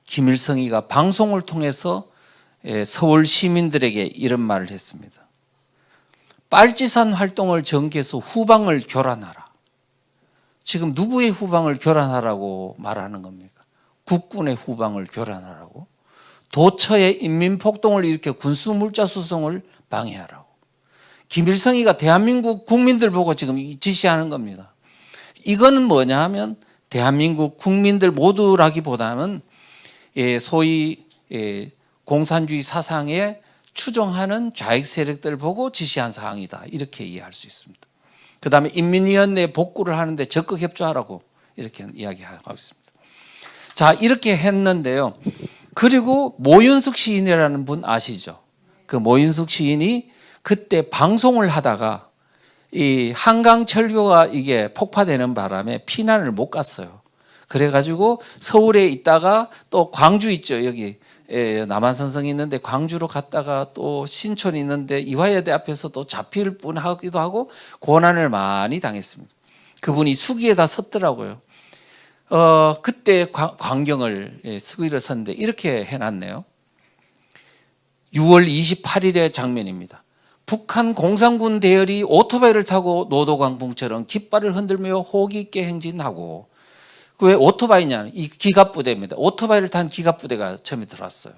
김일성이가 방송을 통해서 서울 시민들에게 이런 말을 했습니다. 빨치산 활동을 전개해서 후방을 교란하라. 지금 누구의 후방을 교란하라고 말하는 겁니까? 국군의 후방을 교란하라고? 도처의 인민폭동을 일으켜 군수물자수송을 방해하라고. 김일성이가 대한민국 국민들 보고 지금 지시하는 겁니다. 이거는 뭐냐 하면 대한민국 국민들 모두라기보다는 소위 공산주의 사상에 추종하는 좌익 세력들 보고 지시한 사항이다. 이렇게 이해할 수 있습니다. 그 다음에 인민위원회 복구를 하는데 적극 협조하라고 이렇게 이야기하고 있습니다. 자, 이렇게 했는데요. 그리고 모윤숙 시인이라는 분 아시죠? 그 모윤숙 시인이 그때 방송을 하다가 이 한강 철교가 이게 폭파되는 바람에 피난을 못 갔어요. 그래가지고 서울에 있다가 또 광주 있죠. 여기 남한산성이 있는데 광주로 갔다가 또 신촌이 있는데 이화여대 앞에서 또 잡힐 뻔하기도 하고 고난을 많이 당했습니다. 그분이 수기에다 섰더라고요. 그때 광경을 수기를 섰는데 이렇게 해놨네요. 6월 28일의 장면입니다. 북한 공산군 대열이 오토바이를 타고 노도광풍처럼 깃발을 흔들며 호기 있게 행진하고, 왜 오토바이냐? 이 기갑부대입니다. 오토바이를 탄 기갑부대가 처음에 들어왔어요.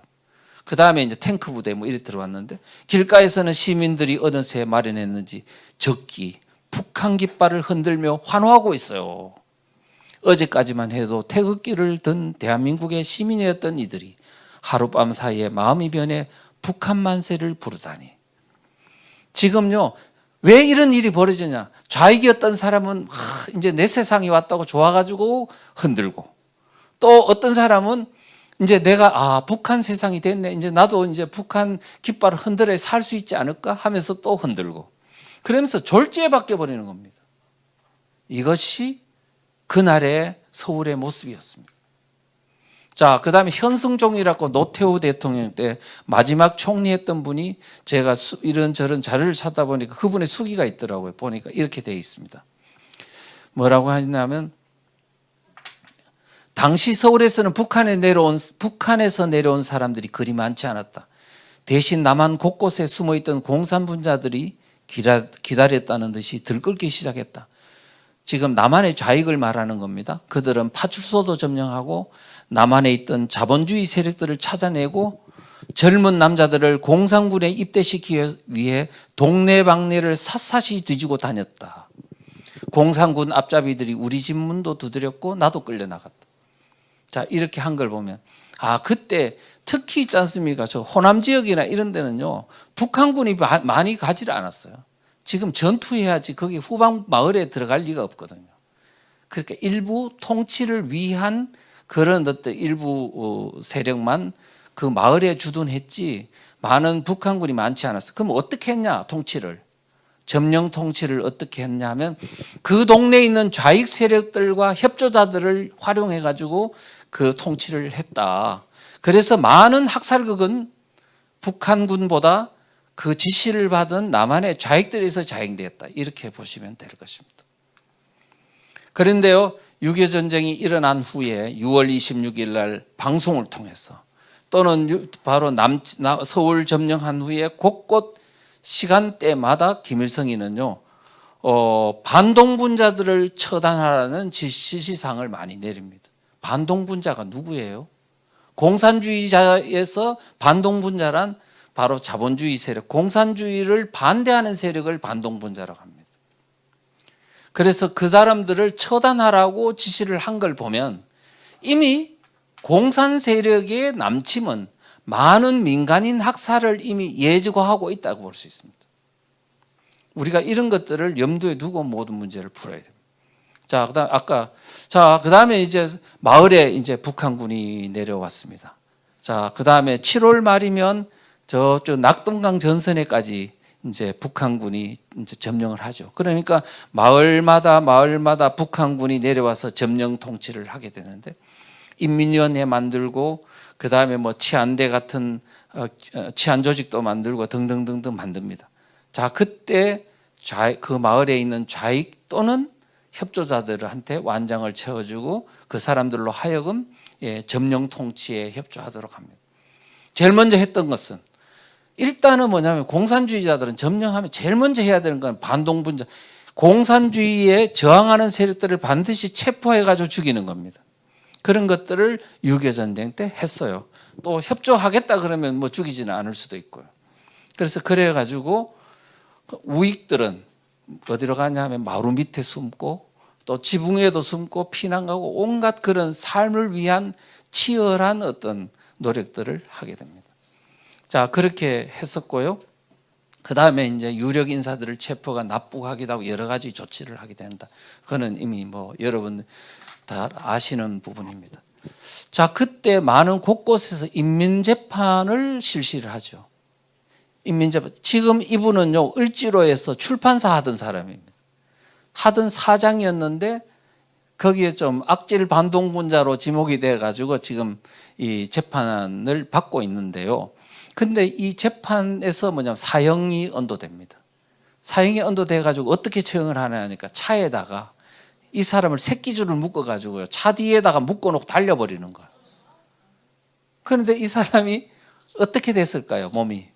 그 다음에 이제 탱크 부대 뭐 이렇게 들어왔는데, 길가에서는 시민들이 어느새 마련했는지 적기, 북한 깃발을 흔들며 환호하고 있어요. 어제까지만 해도 태극기를 든 대한민국의 시민이었던 이들이 하룻밤 사이에 마음이 변해 북한 만세를 부르다니. 지금요, 왜 이런 일이 벌어지냐? 좌익이었던 사람은 이제 내 세상이 왔다고 좋아가지고 흔들고, 또 어떤 사람은 이제 내가 북한 세상이 됐네, 이제 나도 이제 북한 깃발을 흔들어 살 수 있지 않을까 하면서 또 흔들고, 그러면서 졸지에 바뀌어 버리는 겁니다. 이것이 그날의 서울의 모습이었습니다. 자, 그 다음에 현승종이라고 노태우 대통령 때 마지막 총리했던 분이, 제가 이런저런 자료를 찾다 보니까 그분의 수기가 있더라고요. 보니까 이렇게 되어 있습니다. 뭐라고 하냐면, 당시 서울에서는 북한에서 내려온 사람들이 그리 많지 않았다. 대신 남한 곳곳에 숨어있던 공산분자들이 기다렸다는 듯이 들끓기 시작했다. 지금 남한의 좌익을 말하는 겁니다. 그들은 파출소도 점령하고 남한에 있던 자본주의 세력들을 찾아내고 젊은 남자들을 공산군에 입대시키기 위해 동네방네를 샅샅이 뒤지고 다녔다. 공산군 앞잡이들이 우리 집 문도 두드렸고 나도 끌려나갔다. 자, 이렇게 한 걸 보면 그때 특히 있지 않습니까? 저 호남 지역이나 이런 데는요, 북한군이 많이 가지를 않았어요. 지금 전투해야지 거기 후방 마을에 들어갈 리가 없거든요. 그러니까 일부 통치를 위한 그런 어떤 일부 세력만 그 마을에 주둔했지 많은 북한군이 많지 않았어요. 그럼 어떻게 했냐? 통치를. 점령 통치를 어떻게 했냐면 그 동네에 있는 좌익 세력들과 협조자들을 활용해 가지고 그 통치를 했다. 그래서 많은 학살극은 북한군보다 그 지시를 받은 남한의 좌익들에서 자행되었다. 이렇게 보시면 될 것입니다. 그런데요, 6.25 전쟁이 일어난 후에 6월 26일 날 방송을 통해서 또는 바로 서울 점령한 후에 곳곳 시간대마다 김일성이는요, 반동분자들을 처단하라는 지시사항을 많이 내립니다. 반동분자가 누구예요? 공산주의자에서 반동분자란 바로 자본주의 세력, 공산주의를 반대하는 세력을 반동분자라고 합니다. 그래서 그 사람들을 처단하라고 지시를 한 걸 보면 이미 공산 세력의 남침은 많은 민간인 학살을 이미 예고하고 있다고 볼 수 있습니다. 우리가 이런 것들을 염두에 두고 모든 문제를 풀어야 됩니다. 자, 그다음에 이제 마을에 이제 북한군이 내려왔습니다. 자, 그다음에 7월 말이면 저쪽 낙동강 전선에까지 이제 북한군이 이제 점령을 하죠. 그러니까 마을마다 북한군이 내려와서 점령 통치를 하게 되는데 인민위원회 만들고 그다음에 뭐 치안대 같은 치안 조직도 만들고 등등등등 만듭니다. 자, 그때 그 마을에 있는 좌익 또는 협조자들한테 완장을 채워주고 그 사람들로 하여금 점령 통치에 협조하도록 합니다. 제일 먼저 했던 것은 일단은 뭐냐면 공산주의자들은 점령하면 제일 먼저 해야 되는 건 반동분자, 공산주의에 저항하는 세력들을 반드시 체포해가지고 죽이는 겁니다. 그런 것들을 6.25 전쟁 때 했어요. 또 협조하겠다 그러면 뭐 죽이지는 않을 수도 있고요. 그래서 그래가지고 우익들은 어디로 가냐 하면 마루 밑에 숨고 또 지붕에도 숨고 피난 가고 온갖 그런 삶을 위한 치열한 어떤 노력들을 하게 됩니다. 자, 그렇게 했었고요. 그 다음에 이제 유력 인사들을 체포가 납북하기도 하고 여러 가지 조치를 하게 된다. 그거는 이미 뭐 여러분 다 아시는 부분입니다. 자, 그때 많은 곳곳에서 인민재판을 실시를 하죠. 인민재판. 지금 이분은요, 을지로에서 출판사 하던 사람입니다. 하던 사장이었는데 거기에 좀 악질 반동분자로 지목이 돼가지고 지금 이 재판을 받고 있는데요. 근데 이 재판에서 뭐냐면 사형이 언도됩니다. 사형이 언도돼가지고 어떻게 처형을 하냐 하니까 차에다가 이 사람을 새끼줄을 묶어가지고요, 차 뒤에다가 묶어놓고 달려버리는 거예요. 그런데 이 사람이 어떻게 됐을까요? 몸이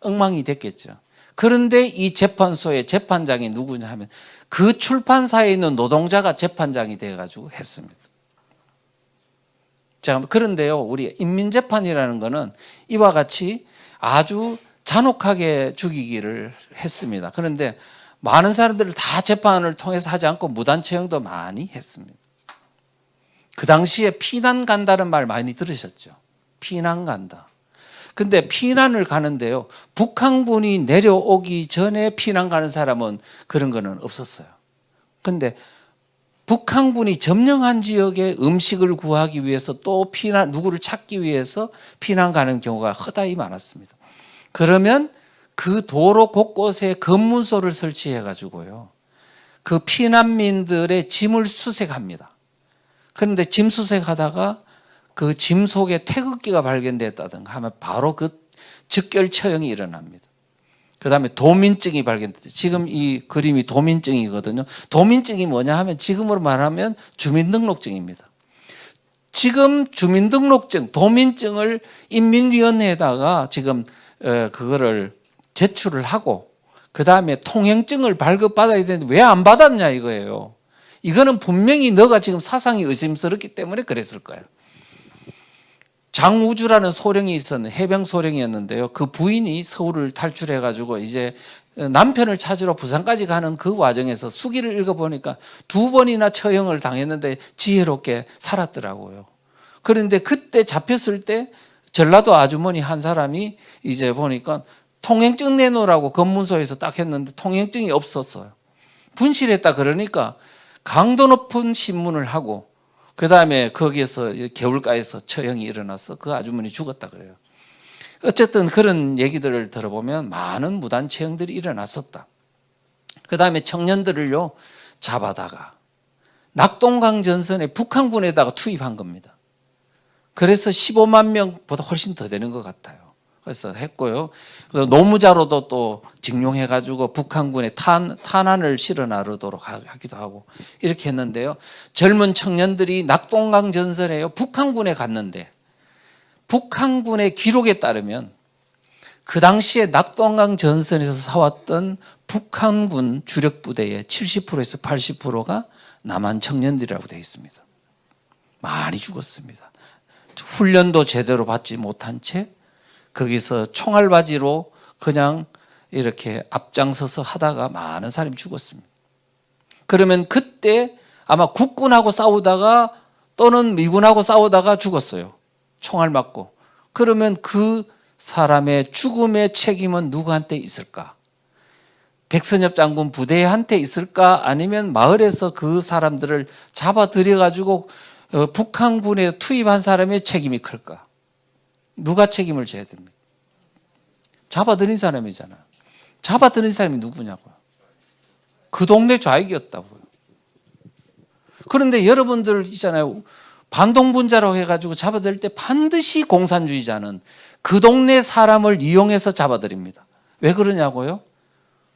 엉망이 됐겠죠. 그런데 이 재판소의 재판장이 누구냐 하면 그 출판사에 있는 노동자가 재판장이 돼가지고 했습니다. 자, 그런데요, 우리 인민재판이라는 거는 이와 같이 아주 잔혹하게 죽이기를 했습니다. 그런데 많은 사람들을 다 재판을 통해서 하지 않고 무단처형도 많이 했습니다. 그 당시에 피난 간다는 말 많이 들으셨죠? 피난 간다. 근데 피난을 가는데요, 북한군이 내려오기 전에 피난 가는 사람은 그런 거는 없었어요. 근데 북한군이 점령한 지역에 음식을 구하기 위해서 또 누구를 찾기 위해서 피난 가는 경우가 허다히 많았습니다. 그러면 그 도로 곳곳에 검문소를 설치해 가지고요, 그 피난민들의 짐을 수색합니다. 그런데 짐 수색하다가 그 짐 속에 태극기가 발견됐다든가 하면 바로 그 즉결 처형이 일어납니다. 그 다음에 도민증이 발견됐어요. 지금 이 그림이 도민증이거든요. 도민증이 뭐냐 하면 지금으로 말하면 주민등록증입니다. 지금 주민등록증, 도민증을 인민위원회에다가 지금 그거를 제출을 하고 그 다음에 통행증을 발급받아야 되는데 왜 안 받았냐 이거예요. 이거는 분명히 너가 지금 사상이 의심스럽기 때문에 그랬을 거예요. 장우주라는 소령이 있었는데, 해병 소령이었는데요, 그 부인이 서울을 탈출해가지고 이제 남편을 찾으러 부산까지 가는 그 과정에서 수기를 읽어보니까 2번이나 처형을 당했는데 지혜롭게 살았더라고요. 그런데 그때 잡혔을 때 전라도 아주머니 한 사람이 이제 보니까 통행증 내놓으라고 검문소에서 딱 했는데 통행증이 없었어요. 분실했다 그러니까 강도 높은 신문을 하고 그 다음에 거기에서 개울가에서 처형이 일어나서 그 아주머니 죽었다 그래요. 어쨌든 그런 얘기들을 들어보면 많은 무단 처형들이 일어났었다. 그 다음에 청년들을요 잡아다가 낙동강 전선에 북한군에다가 투입한 겁니다. 그래서 15만 명보다 훨씬 더 되는 것 같아요. 그래서 했고요. 그래서 노무자로도 또 직용해가지고 북한군에 탄환을 실어 나르도록 하기도 하고 이렇게 했는데요. 젊은 청년들이 낙동강 전선에요 북한군에 갔는데 북한군의 기록에 따르면 그 당시에 낙동강 전선에서 사왔던 북한군 주력 부대의 70%에서 80%가 남한 청년들이라고 되어 있습니다. 많이 죽었습니다. 훈련도 제대로 받지 못한 채 거기서 총알바지로 그냥 이렇게 앞장서서 하다가 많은 사람이 죽었습니다. 그러면 그때 아마 국군하고 싸우다가 또는 미군하고 싸우다가 죽었어요. 총알 맞고. 그러면 그 사람의 죽음의 책임은 누구한테 있을까? 백선엽 장군 부대한테 있을까? 아니면 마을에서 그 사람들을 잡아들여가지고 북한군에 투입한 사람의 책임이 클까? 누가 책임을 져야 됩니까? 잡아들인 사람이잖아요. 잡아들인 사람이 누구냐고요? 그 동네 좌익이었다고요. 그런데 여러분들 있잖아요. 반동분자라고 해가지고 잡아들일 때 반드시 공산주의자는 그 동네 사람을 이용해서 잡아들입니다. 왜 그러냐고요?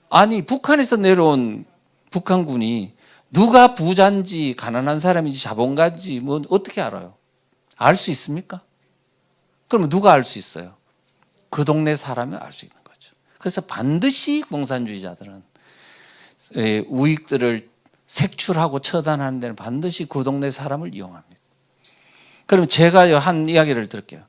아니 북한에서 내려온 북한군이 누가 부자인지 가난한 사람인지 자본가인지 뭐 어떻게 알아요? 알 수 있습니까? 그러면 누가 알 수 있어요? 그 동네 사람이 알 수 있는 거죠. 그래서 반드시 공산주의자들은 우익들을 색출하고 처단하는 데는 반드시 그 동네 사람을 이용합니다. 그럼 제가 한 이야기를 들을게요.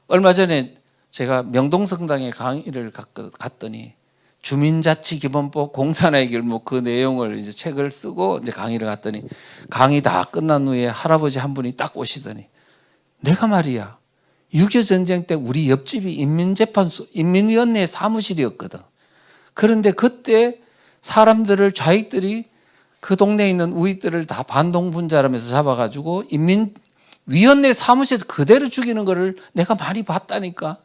얼마 전에 제가 명동성당에 강의를 갔더니 주민자치기본법 공산의 길 뭐 그 내용을 이제 책을 쓰고 이제 강의를 갔더니 강의 다 끝난 후에 할아버지 한 분이 딱 오시더니 내가 말이야 6.25 전쟁 때 우리 옆집이 인민재판소 인민위원회 사무실이었거든. 그런데 그때 사람들을 좌익들이 그 동네에 있는 우익들을 다 반동분자라면서 잡아가지고 인민위원회 사무실에서 그대로 죽이는 거를 내가 많이 봤다니까.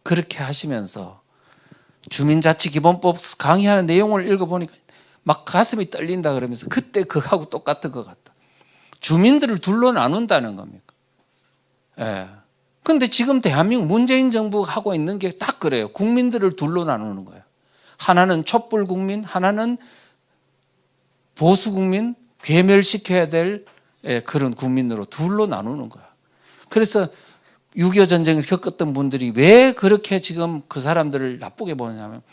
그렇게 하시면서 주민자치기본법 강의하는 내용을 읽어보니까 막 가슴이 떨린다 그러면서 그때 그거하고 똑같은 것 같다. 주민들을 둘로 나눈다는 겁니까? 예. 근데 지금 대한민국 문재인 정부가 하고 있는 게 딱 그래요. 국민들을 둘로 나누는 거예요. 하나는 촛불국민, 하나는 보수국민, 괴멸시켜야 될 그런 국민으로 둘로 나누는 거예요. 그래서 6.25 전쟁을 겪었던 분들이 왜 그렇게 지금 그 사람들을 나쁘게 보느냐면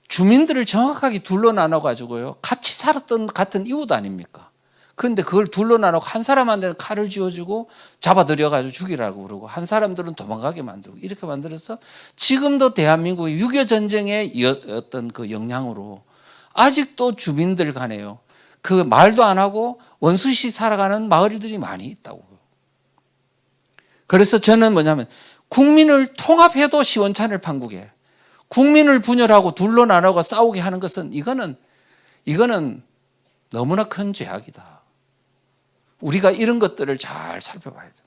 주민들을 정확하게 둘로 나눠가지고요. 같이 살았던 같은 이웃 아닙니까? 그런데 그걸 둘로 나누고 한 사람한테는 칼을 쥐어주고 잡아들여가지고 죽이라고 그러고 한 사람들은 도망가게 만들고 이렇게 만들어서 지금도 대한민국의 6.25 전쟁의 어떤 그 영향으로 아직도 주민들 간에요. 그 말도 안 하고 원수시 살아가는 마을들이 많이 있다고. 그래서 저는 뭐냐면 국민을 통합해도 시원찮을 판국에 국민을 분열하고 둘로 나누고 싸우게 하는 것은 이거는 너무나 큰 죄악이다. 우리가 이런 것들을 잘 살펴봐야 돼요.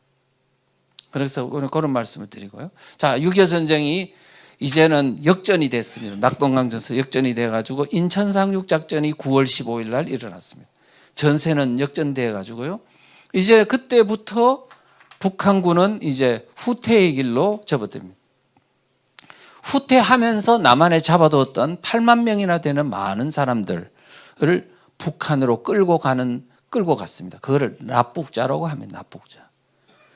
그래서 오늘 그런 말씀을 드리고요. 자, 6.25 전쟁이 이제는 역전이 됐습니다. 낙동강 전선 역전이 돼가지고 인천 상륙 작전이 9월 15일 날 일어났습니다. 전세는 역전돼 가지고요. 이제 그때부터 북한군은 이제 후퇴의 길로 접어듭니다. 후퇴하면서 남한에 잡아두었던 8만 명이나 되는 많은 사람들을 북한으로 끌고 갔습니다. 그거를 납북자라고 하면 납북자.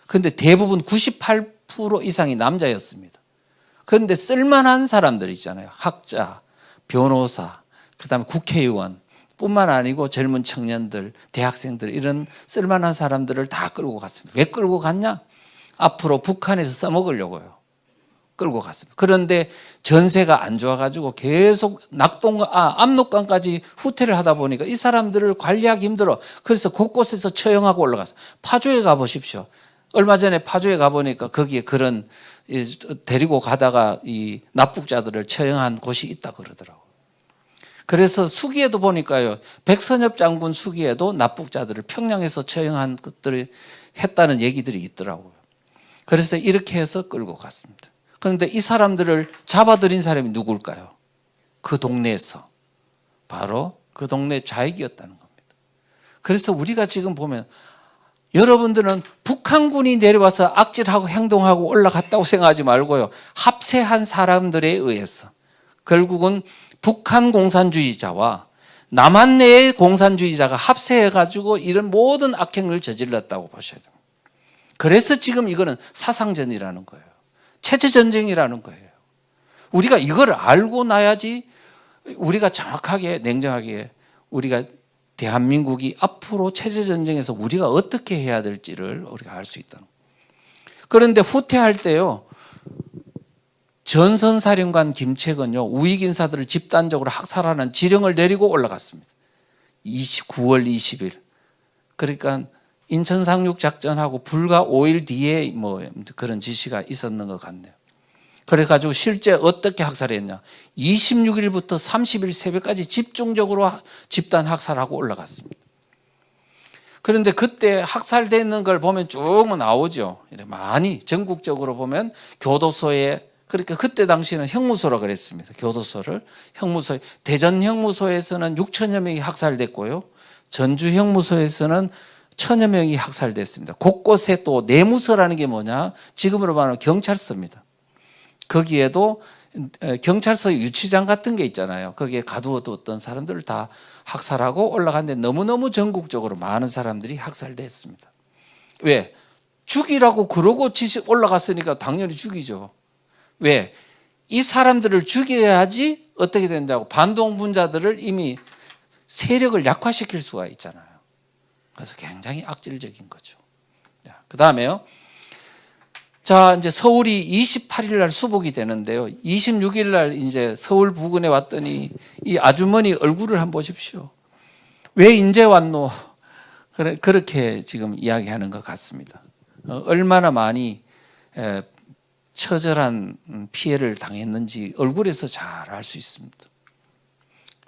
그런데 대부분 98% 이상이 남자였습니다. 그런데 쓸만한 사람들 있잖아요. 학자, 변호사, 그다음에 국회의원 뿐만 아니고 젊은 청년들, 대학생들 이런 쓸만한 사람들을 다 끌고 갔습니다. 왜 끌고 갔냐? 앞으로 북한에서 써먹으려고요. 끌고 갔습니다. 그런데 전세가 안 좋아가지고 계속 압록강까지 후퇴를 하다 보니까 이 사람들을 관리하기 힘들어. 그래서 곳곳에서 처형하고 올라갔어요. 파주에 가보십시오. 얼마 전에 파주에 가보니까 거기에 그런 데리고 가다가 이 납북자들을 처형한 곳이 있다 그러더라고요. 그래서 수기에도 보니까요, 백선엽 장군 수기에도 납북자들을 평양에서 처형한 것들이 했다는 얘기들이 있더라고요. 그래서 이렇게 해서 끌고 갔습니다. 그런데 이 사람들을 잡아들인 사람이 누굴까요? 그 동네에서. 바로 그 동네 좌익이었다는 겁니다. 그래서 우리가 지금 보면 여러분들은 북한군이 내려와서 악질하고 행동하고 올라갔다고 생각하지 말고요. 합세한 사람들에 의해서 결국은 북한 공산주의자와 남한 내의 공산주의자가 합세해가지고 이런 모든 악행을 저질렀다고 보셔야 됩니다. 그래서 지금 이거는 사상전이라는 거예요. 체제전쟁이라는 거예요. 우리가 이걸 알고 나야지 우리가 정확하게 냉정하게 우리가 대한민국이 앞으로 체제전쟁에서 우리가 어떻게 해야 될지를 우리가 알 수 있다는 거예요. 그런데 후퇴할 때요, 전선사령관 김책은요, 우익 인사들을 집단적으로 학살하는 지령을 내리고 올라갔습니다. 9월 20일. 그러니까 인천 상륙 작전하고 불과 5일 뒤에 뭐 그런 지시가 있었는 것 같네요. 그래가지고 실제 어떻게 학살했냐. 26일부터 30일 새벽까지 집중적으로 집단 학살하고 올라갔습니다. 그런데 그때 학살되는 걸 보면 쭉 나오죠. 많이 전국적으로 보면 교도소에, 그러니까 그때 당시에는 형무소라 그랬습니다. 교도소를. 형무소, 대전 형무소에서는 6천여 명이 학살됐고요. 전주 형무소에서는 1,000여 명이 학살됐습니다. 곳곳에 또 내무서라는 게 뭐냐? 지금으로 말하면 경찰서입니다. 거기에도 경찰서 유치장 같은 게 있잖아요. 거기에 가두어두었던 사람들을 다 학살하고 올라갔는데 너무너무 전국적으로 많은 사람들이 학살됐습니다. 왜? 죽이라고 그러고 올라갔으니까 당연히 죽이죠. 왜? 이 사람들을 죽여야지 어떻게 된다고 반동분자들을 이미 세력을 약화시킬 수가 있잖아요. 그래서 굉장히 악질적인 거죠. 그 다음에요. 자, 이제 서울이 28일 날 수복이 되는데요. 26일 날 이제 서울 부근에 왔더니 이 아주머니 얼굴을 한번 보십시오. 왜 인제 왔노? 그렇게 지금 이야기하는 것 같습니다. 얼마나 많이 처절한 피해를 당했는지 얼굴에서 잘 알 수 있습니다.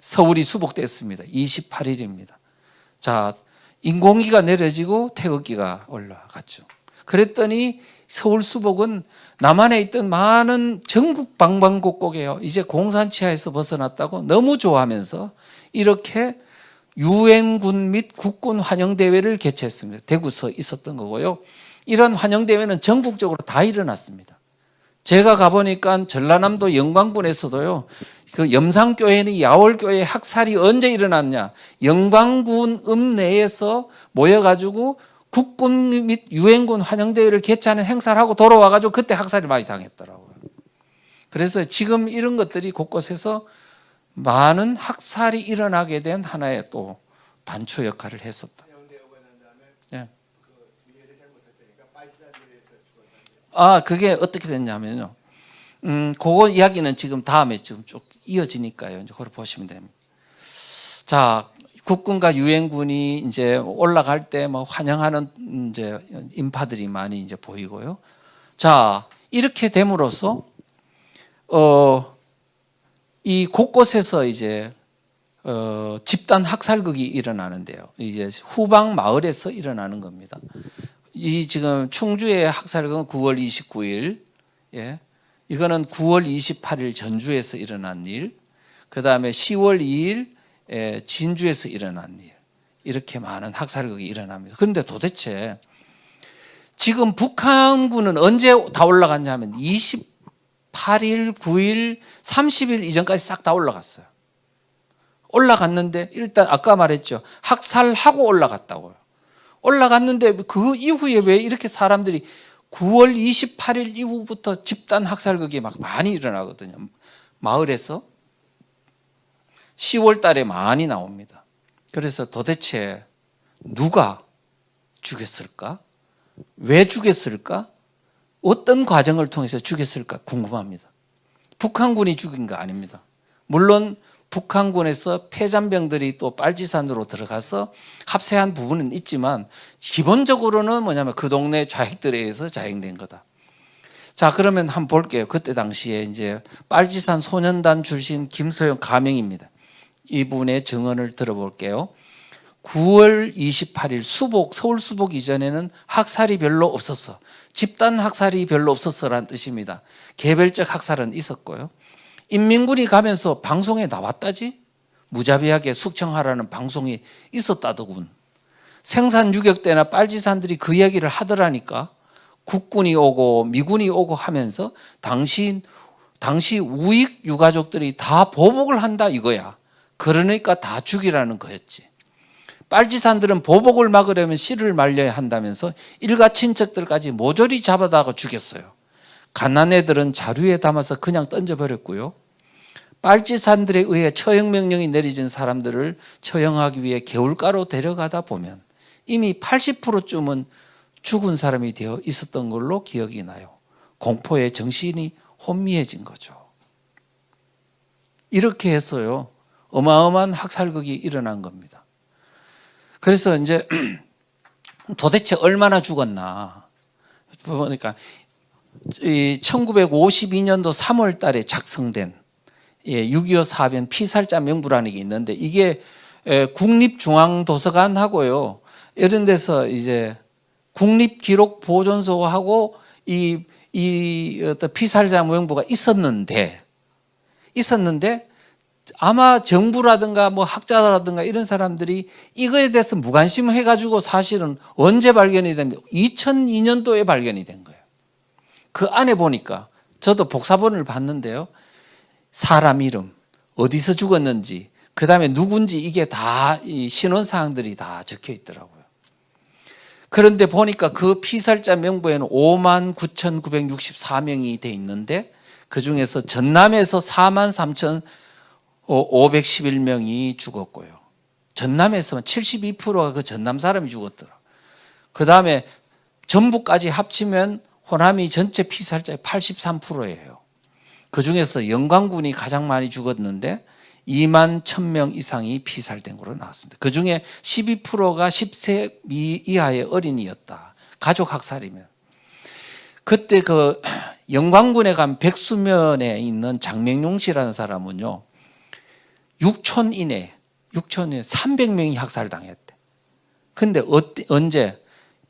서울이 수복됐습니다. 28일입니다. 자, 인공기가 내려지고 태극기가 올라갔죠. 그랬더니 서울 수복은 남한에 있던 많은 전국 방방곡곡에요. 이제 공산치하에서 벗어났다고 너무 좋아하면서 이렇게 유엔군 및 국군 환영대회를 개최했습니다. 대구서 있었던 거고요. 이런 환영대회는 전국적으로 다 일어났습니다. 제가 가보니까 전라남도 영광군에서도요, 그 염상교회는 야월교회 학살이 언제 일어났냐. 영광군 읍내에서 모여가지고 국군 및 유엔군 환영대회를 개최하는 행사를 하고 돌아와가지고 그때 학살이 많이 당했더라고요. 그래서 지금 이런 것들이 곳곳에서 많은 학살이 일어나게 된 하나의 또 단초 역할을 했었다. 예. 그게 어떻게 됐냐면요. 그거 이야기는 지금 다음에 좀 쭉 이어지니까요. 이제 그걸 보시면 됩니다. 자, 국군과 유엔군이 이제 올라갈 때 뭐 환영하는 이제 인파들이 많이 이제 보이고요. 자, 이렇게 됨으로써 이 곳곳에서 이제 집단 학살극이 일어나는데요. 이제 후방 마을에서 일어나는 겁니다. 이 지금 충주의 학살극은 9월 29일, 예, 이거는 9월 28일 전주에서 일어난 일, 그 다음에 10월 2일 진주에서 일어난 일, 이렇게 많은 학살극이 일어납니다. 그런데 도대체 지금 북한군은 언제 다 올라갔냐면 28일, 9일, 30일 이전까지 싹 다 올라갔어요. 올라갔는데 일단 아까 말했죠. 학살하고 올라갔다고요. 올라갔는데 그 이후에 왜 이렇게 사람들이 9월 28일 이후부터 집단 학살극이 막 많이 일어나거든요. 마을에서 10월 달에 많이 나옵니다. 그래서 도대체 누가 죽였을까? 왜 죽였을까? 어떤 과정을 통해서 죽였을까 궁금합니다. 북한군이 죽인 거 아닙니다. 물론 북한군에서 폐잔병들이 또 빨치산으로 들어가서 합세한 부분은 있지만 기본적으로는 뭐냐면 그 동네 좌익들에 의해서 자행된 거다. 자, 그러면 한번 볼게요. 그때 당시에 이제 빨치산 소년단 출신 김소영 가명입니다. 이분의 증언을 들어볼게요. 9월 28일 수복, 서울 수복 이전에는 학살이 별로 없었어. 집단 학살이 별로 없었어라는 뜻입니다. 개별적 학살은 있었고요. 인민군이 가면서 방송에 나왔다지? 무자비하게 숙청하라는 방송이 있었다더군. 생산 유격 때나 빨치산들이 그 얘기를 하더라니까. 국군이 오고 미군이 오고 하면서 당시 우익 유가족들이 다 보복을 한다 이거야. 그러니까 다 죽이라는 거였지. 빨치산들은 보복을 막으려면 씨를 말려야 한다면서 일가 친척들까지 모조리 잡아다가 죽였어요. 갓난애들은 자루에 담아서 그냥 던져버렸고요. 빨치산들에 의해 처형명령이 내려진 사람들을 처형하기 위해 개울가로 데려가다 보면 이미 80%쯤은 죽은 사람이 되어 있었던 걸로 기억이 나요. 공포에 정신이 혼미해진 거죠. 이렇게 했어요. 어마어마한 학살극이 일어난 겁니다. 그래서 이제 도대체 얼마나 죽었나 보니까 1952년도 3월 달에 작성된 6.25 사변 피살자 명부라는 게 있는데 이게 국립중앙도서관하고요. 이런 데서 이제 국립기록보존소하고 이 어떤 피살자 명부가 있었는데 아마 정부라든가 뭐 학자라든가 이런 사람들이 이거에 대해서 무관심해가지고 사실은 언제 발견이 됩니까? 2002년도에 발견이 된 거예요. 그 안에 보니까 저도 복사본을 봤는데요. 사람 이름, 어디서 죽었는지, 그 다음에 누군지 이게 다 이 신원사항들이 다 적혀 있더라고요. 그런데 보니까 그 피살자 명부에는 59,964명이 돼 있는데 그 중에서 전남에서 43,511명이 죽었고요. 전남에서만 72%가 그 전남 사람이 죽었더라. 그 다음에 전부까지 합치면 호남이 전체 피살자의 83%예요. 그 중에서 영광군이 가장 많이 죽었는데 2만 1,000명 이상이 피살된 걸로 나왔습니다. 그 중에 12%가 10세 이하의 어린이였다. 가족 학살이면. 그때 그 영광군에 간 백수면에 있는 장명용 씨라는 사람은요. 6촌 이내 300명이 학살당했대. 근데 언제?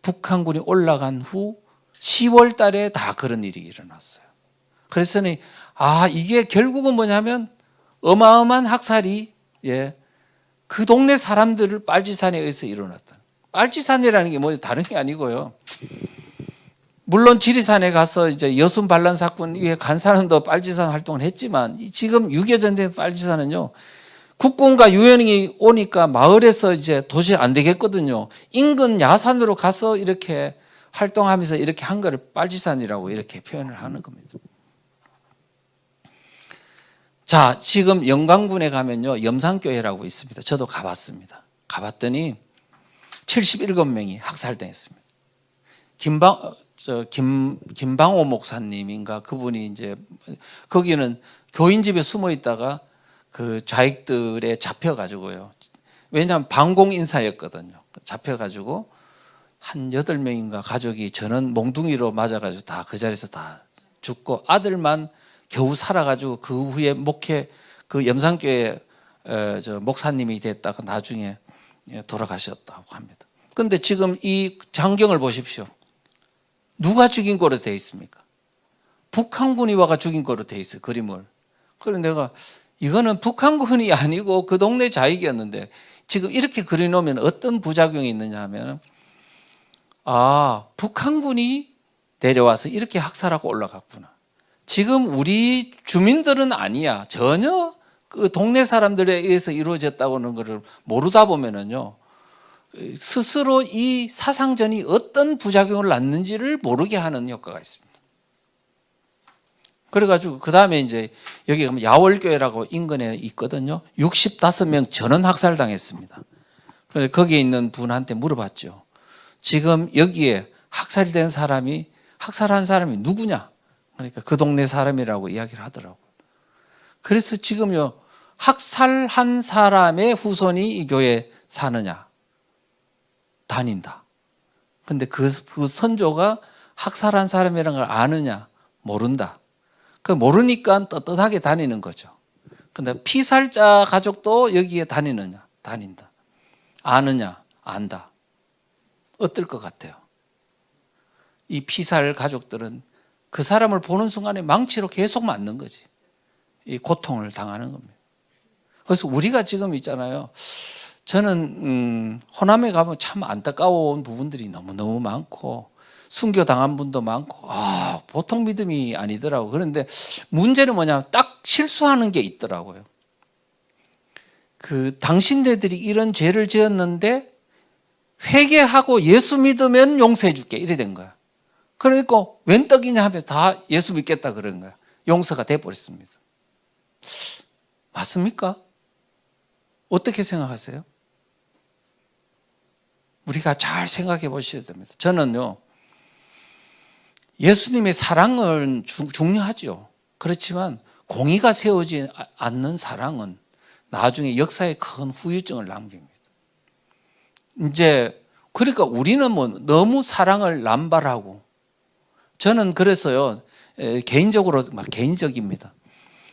북한군이 올라간 후 10월 달에 다 그런 일이 일어났어요. 그랬더니 이게 결국은 뭐냐면 어마어마한 학살이 그 동네 사람들을 빨치산에 의해서 일어났다. 빨치산이라는 게 뭐 다른 게 아니고요. 물론 지리산에 가서 이제 여순 반란 사건 위에 간 사람도 빨치산 활동을 했지만 지금 6.25 전쟁 빨치산은요. 국군과 유엔이 오니까 마을에서 이제 도저히 안 되겠거든요. 인근 야산으로 가서 이렇게 활동하면서 이렇게 한 거를 빨치산이라고 이렇게 표현을 하는 겁니다. 자, 지금 영광군에 가면요. 염산교회라고 있습니다. 저도 가봤습니다. 가봤더니 77명이 학살당했습니다. 김방호 목사님인가 그분이 이제 거기는 교인집에 숨어 있다가 그 좌익들에 잡혀가지고요. 왜냐하면 반공 인사였거든요. 잡혀가지고 한 8명인가 가족이 저는 몽둥이로 맞아가지고 다 그 자리에서 다 죽고 아들만 겨우 살아가지고 그 후에 그 염산교회 목사님이 됐다가 나중에 돌아가셨다고 합니다. 그런데 지금 이 장경을 보십시오. 누가 죽인 거로 되어 있습니까? 북한군이 와가 죽인 거로 되어 있어요. 그림을. 그래서 내가 이거는 북한군이 아니고 그 동네 자익이었는데 지금 이렇게 그려놓으면 어떤 부작용이 있느냐 하면 북한군이 내려와서 이렇게 학살하고 올라갔구나. 지금 우리 주민들은 아니야. 전혀 그 동네 사람들에 의해서 이루어졌다고 하는 것을 모르다 보면은요. 스스로 이 사상전이 어떤 부작용을 낳는지를 모르게 하는 효과가 있습니다. 그래가지고 그 다음에 이제 여기 가면 야월교회라고 인근에 있거든요. 65명 전원 학살당했습니다. 그래서 거기에 있는 분한테 물어봤죠. 지금 여기에 학살한 사람이 누구냐? 그러니까 그 동네 사람이라고 이야기를 하더라고요. 그래서 지금요 학살한 사람의 후손이 이 교회에 사느냐? 다닌다. 근데 그 선조가 학살한 사람이라는 걸 아느냐? 모른다. 그 모르니까 떳떳하게 다니는 거죠. 근데 피살자 가족도 여기에 다니느냐? 다닌다. 아느냐? 안다. 어떨 것 같아요? 이 피살 가족들은 그 사람을 보는 순간에 망치로 계속 맞는 거지. 이 고통을 당하는 겁니다. 그래서 우리가 지금 있잖아요. 저는 호남에 가면 참 안타까운 부분들이 너무너무 많고 순교당한 분도 많고 보통 믿음이 아니더라고요. 그런데 문제는 뭐냐면 딱 실수하는 게 있더라고요. 당신네들이 이런 죄를 지었는데 회개하고 예수 믿으면 용서해 줄게 이래 된 거야. 그러니까 웬 떡이냐 하면서 다 예수 믿겠다 그런 거야. 용서가 돼버렸습니다. 맞습니까? 어떻게 생각하세요? 우리가 잘 생각해 보셔야 됩니다. 저는요, 예수님의 사랑은 중요하죠. 그렇지만 공의가 세우지 않는 사랑은 나중에 역사에 큰 후유증을 남깁니다. 그러니까 우리는 너무 사랑을 남발하고, 저는 그래서요, 개인적으로, 개인적입니다.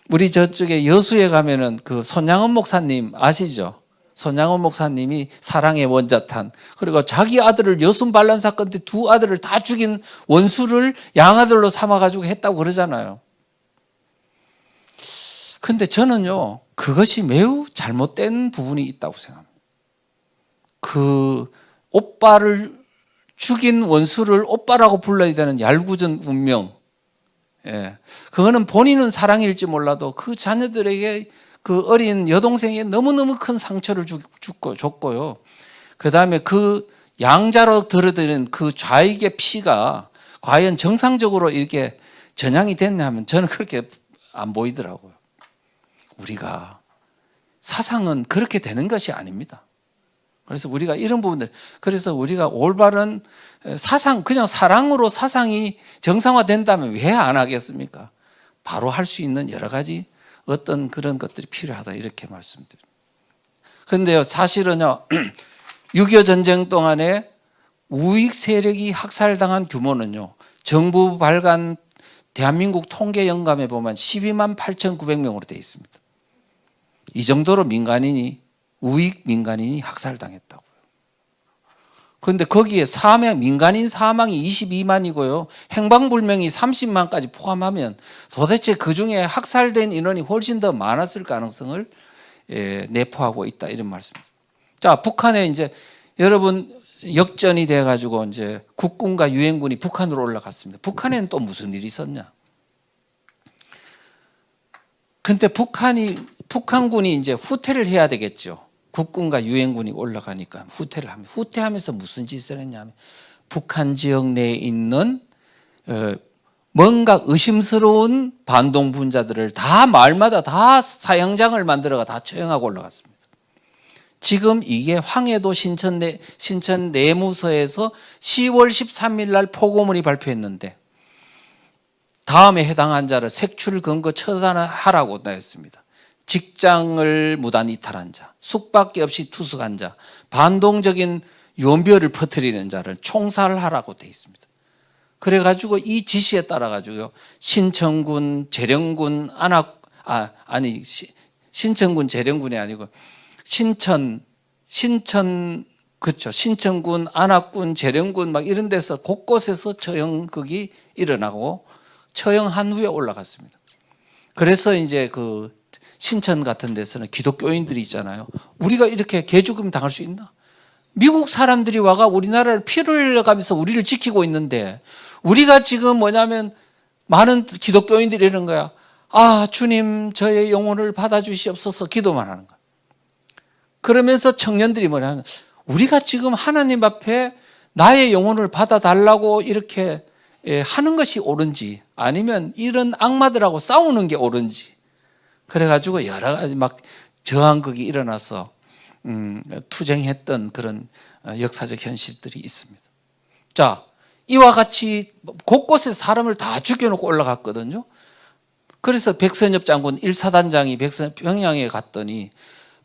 우리 저쪽에 여수에 가면은 손양원 목사님 아시죠? 손양원 목사님이 사랑의 원자탄, 그리고 자기 아들을 여순 반란 사건 때 두 아들을 다 죽인 원수를 양아들로 삼아가지고 했다고 그러잖아요. 근데 저는요, 그것이 매우 잘못된 부분이 있다고 생각합니다. 오빠를 죽인 원수를 오빠라고 불러야 되는 얄궂은 운명. 그거는 본인은 사랑일지 몰라도 그 자녀들에게 그 어린 여동생에 너무너무 큰 상처를 줬고요. 그 다음에 그 양자로 들어드는 그 좌익의 피가 과연 정상적으로 이렇게 전향이 됐냐 하면 저는 그렇게 안 보이더라고요. 우리가 사상은 그렇게 되는 것이 아닙니다. 그래서 우리가 이런 부분들, 그래서 우리가 올바른 사상, 그냥 사랑으로 사상이 정상화된다면 왜 안 하겠습니까? 바로 할 수 있는 여러 가지 어떤 그런 것들이 필요하다 이렇게 말씀드립니다. 그런데요, 사실은요, 6.25 전쟁 동안에 우익 세력이 학살당한 규모는요, 정부 발간 대한민국 통계 영감에 보면 12만 8,900명으로 되어 있습니다. 이 정도로 우익 민간인이 학살당했다고요. 그런데 거기에 민간인 사망이 22만이고요. 행방불명이 30만까지 포함하면 도대체 그중에 학살된 인원이 훨씬 더 많았을 가능성을 내포하고 있다 이런 말씀입니다. 자, 북한에 이제 여러분 역전이 돼 가지고 이제 국군과 유엔군이 북한으로 올라갔습니다. 북한에는 또 무슨 일이 있었냐? 근데 북한군이 이제 후퇴를 해야 되겠죠. 국군과 유엔군이 올라가니까 후퇴를 합니다. 후퇴하면서 무슨 짓을 했냐면 북한 지역 내에 있는 뭔가 의심스러운 반동 분자들을 다 마을마다 다 사형장을 만들어가 다 처형하고 올라갔습니다. 지금 이게 황해도 신천 내무서에서 10월 13일 날 포고문이 발표했는데 다음에 해당한 자를 색출 근거 처단하라고 나였습니다. 직장을 무단 이탈한 자, 숙박기 없이 투숙한 자, 반동적인 유언비어를 퍼뜨리는 자를 총살하라고 되어 있습니다. 그래가지고 이 지시에 따라가지고요, 신천군, 재령군, 신천군, 재령군이 아니고 신천군, 안압군, 재령군 막 이런 데서 곳곳에서 처형극이 일어나고 처형한 후에 올라갔습니다. 그래서 이제 신천 같은 데서는 기독교인들이 있잖아요. 우리가 이렇게 개죽음 당할 수 있나? 미국 사람들이 와가 우리나라를 피를 흘려가면서 우리를 지키고 있는데 우리가 지금 많은 기독교인들이 이런 거야. 주님 저의 영혼을 받아주시옵소서 기도만 하는 거야. 그러면서 청년들이 뭐냐면 우리가 지금 하나님 앞에 나의 영혼을 받아달라고 이렇게 하는 것이 옳은지 아니면 이런 악마들하고 싸우는 게 옳은지 그래가지고 여러 가지 저항극이 일어나서 투쟁했던 그런 역사적 현실들이 있습니다. 자, 이와 같이 곳곳에 사람을 다 죽여놓고 올라갔거든요. 그래서 백선엽 장군 1사단장이 평양에 갔더니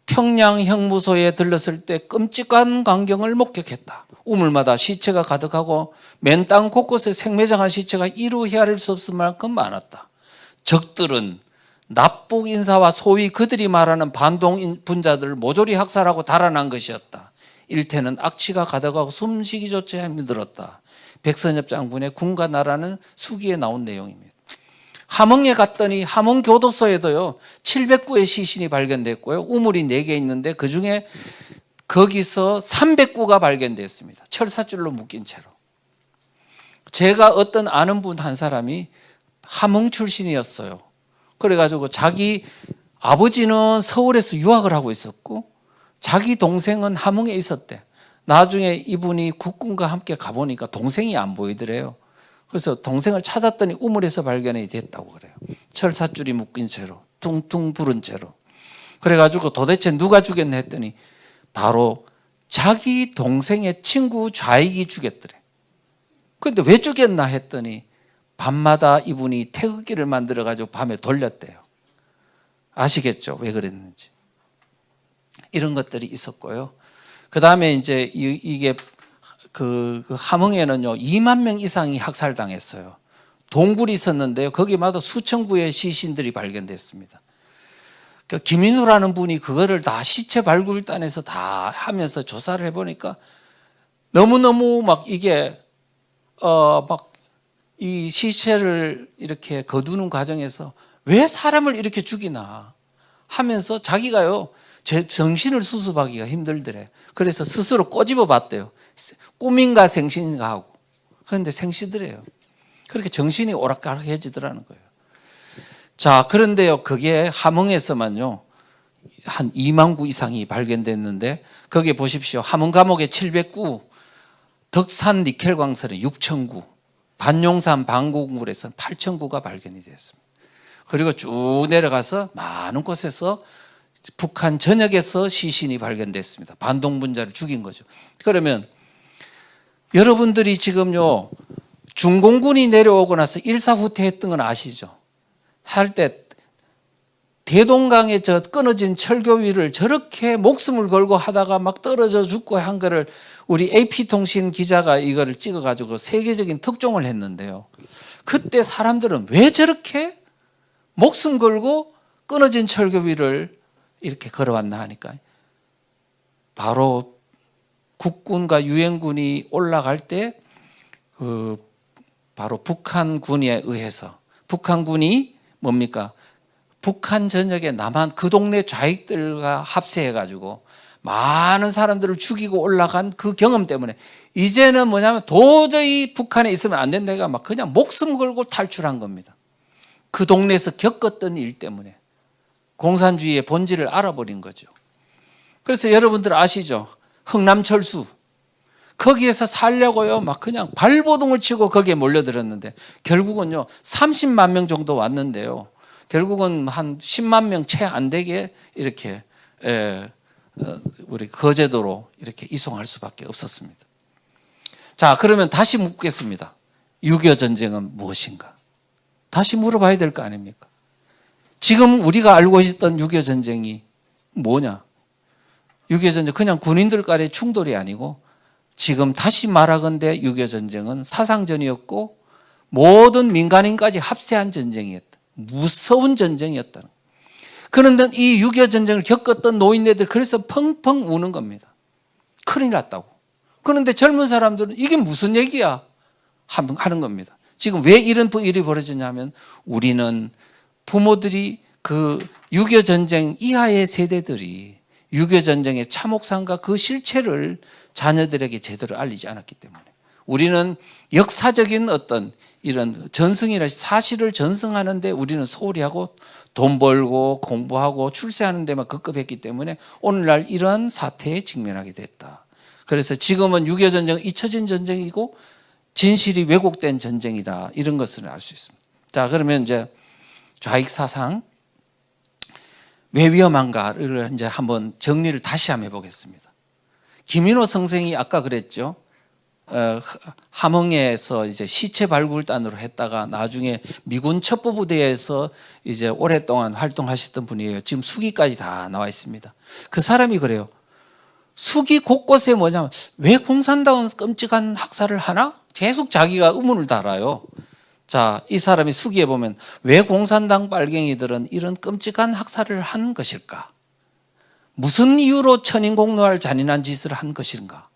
평양 형무소에 들렀을 때 끔찍한 광경을 목격했다. 우물마다 시체가 가득하고 맨 땅 곳곳에 생매장한 시체가 이루 헤아릴 수 없을 만큼 많았다. 적들은 납북 인사와 소위 그들이 말하는 반동 분자들을 모조리 학살하고 달아난 것이었다. 일테는 악취가 가득하고 숨쉬기조차 힘들었다. 백선엽 장군의 군과 나라는 수기에 나온 내용입니다. 함흥에 갔더니 함흥 교도소에도요 700구의 시신이 발견됐고요. 우물이 4개 있는데 그중에 거기서 300구가 발견됐습니다. 철사줄로 묶인 채로. 제가 어떤 아는 분 한 사람이 함흥 출신이었어요. 그래가지고 자기 아버지는 서울에서 유학을 하고 있었고 자기 동생은 함흥에 있었대. 나중에 이분이 국군과 함께 가보니까 동생이 안 보이더래요. 그래서 동생을 찾았더니 우물에서 발견이 됐다고 그래요. 철사줄이 묶인 채로, 퉁퉁 부른 채로. 그래가지고 도대체 누가 죽였나 했더니 바로 자기 동생의 친구 좌익이 죽였더래. 그런데 왜 죽였나 했더니 밤마다 이분이 태극기를 만들어가지고 밤에 돌렸대요. 아시겠죠? 왜 그랬는지. 이런 것들이 있었고요. 그 다음에 이제 이게 그 함흥에는요 2만 명 이상이 학살당했어요. 동굴이 있었는데요. 거기마다 수천 구의 시신들이 발견됐습니다. 그 김인우라는 분이 그거를 다 시체 발굴단에서 다 하면서 조사를 해보니까 너무너무 막 이게 막 이 시체를 이렇게 거두는 과정에서 왜 사람을 이렇게 죽이나 하면서 자기가요 제 정신을 수습하기가 힘들더래. 그래서 스스로 꼬집어 봤대요. 꿈인가 생신인가 하고. 그런데 생시더래요. 그렇게 정신이 오락가락해지더라는 거예요. 자, 그런데요, 그게 함흥에서만요, 한 2만 구 이상이 발견됐는데, 거기에 보십시오. 함흥 감옥에 700구, 덕산 니켈 광설에 6천 구, 반용산 방공굴에서는 8천 구가 발견이 됐습니다. 그리고 쭉 내려가서 많은 곳에서 북한 전역에서 시신이 발견됐습니다. 반동분자를 죽인 거죠. 그러면 여러분들이 지금요 중공군이 내려오고 나서 일사후퇴했던 건 아시죠? 할 때 대동강에 저 끊어진 철교 위를 저렇게 목숨을 걸고 하다가 막 떨어져 죽고 한 거를 우리 AP통신 기자가 이거를 찍어가지고 세계적인 특종을 했는데요. 그때 사람들은 왜 저렇게 목숨 걸고 끊어진 철교 위를 이렇게 걸어왔나 하니까 바로 국군과 유엔군이 올라갈 때 바로 북한군에 의해서 북한군이 뭡니까? 북한 전역에 남한 그 동네 좌익들과 합세해가지고 많은 사람들을 죽이고 올라간 그 경험 때문에 이제는 뭐냐면 도저히 북한에 있으면 안 된다가 막 그냥 목숨 걸고 탈출한 겁니다. 그 동네에서 겪었던 일 때문에 공산주의의 본질을 알아버린 거죠. 그래서 여러분들 아시죠? 흥남철수 거기에서 살려고요 막 그냥 발버둥을 치고 거기에 몰려들었는데 결국은요 30만 명 정도 왔는데요. 결국은 한 10만 명 채 안 되게 이렇게 우리 거제도로 이렇게 이송할 수밖에 없었습니다. 자, 그러면 다시 묻겠습니다. 6.25 전쟁은 무엇인가? 다시 물어봐야 될 거 아닙니까? 지금 우리가 알고 있었던 6.25 전쟁이 뭐냐? 6.25 전쟁 그냥 군인들 간의 충돌이 아니고 지금 다시 말하건대 6.25 전쟁은 사상전이었고 모든 민간인까지 합세한 전쟁이었다. 무서운 전쟁이었다. 그런데 이 6.25 전쟁을 겪었던 노인네들 그래서 펑펑 우는 겁니다. 큰일 났다고. 그런데 젊은 사람들은 이게 무슨 얘기야 하는 겁니다. 지금 왜 이런 일이 벌어지냐면 우리는 부모들이 그 6.25 전쟁 이하의 세대들이 6.25 전쟁의 참혹함과 그 실체를 자녀들에게 제대로 알리지 않았기 때문에 우리는 역사적인 어떤 이런 전승이라 사실을 전승하는데 우리는 소홀히 하고 돈 벌고 공부하고 출세하는 데만 급급했기 때문에 오늘날 이러한 사태에 직면하게 됐다. 그래서 지금은 6.25 전쟁은 잊혀진 전쟁이고 진실이 왜곡된 전쟁이다. 이런 것을 알 수 있습니다. 자, 그러면 이제 좌익 사상 왜 위험한가를 이제 한번 정리를 다시 한번 해보겠습니다. 김인호 선생이 아까 그랬죠. 함흥에서 이제 시체 발굴단으로 했다가 나중에 미군 첩보부대에서 이제 오랫동안 활동하셨던 분이에요. 지금 수기까지 다 나와 있습니다. 그 사람이 그래요. 수기 곳곳에 뭐냐면 왜 공산당은 끔찍한 학살을 하나? 계속 자기가 의문을 달아요. 자, 이 사람이 수기에 보면 왜 공산당 빨갱이들은 이런 끔찍한 학살을 한 것일까? 무슨 이유로 천인공노할 잔인한 짓을 한 것인가?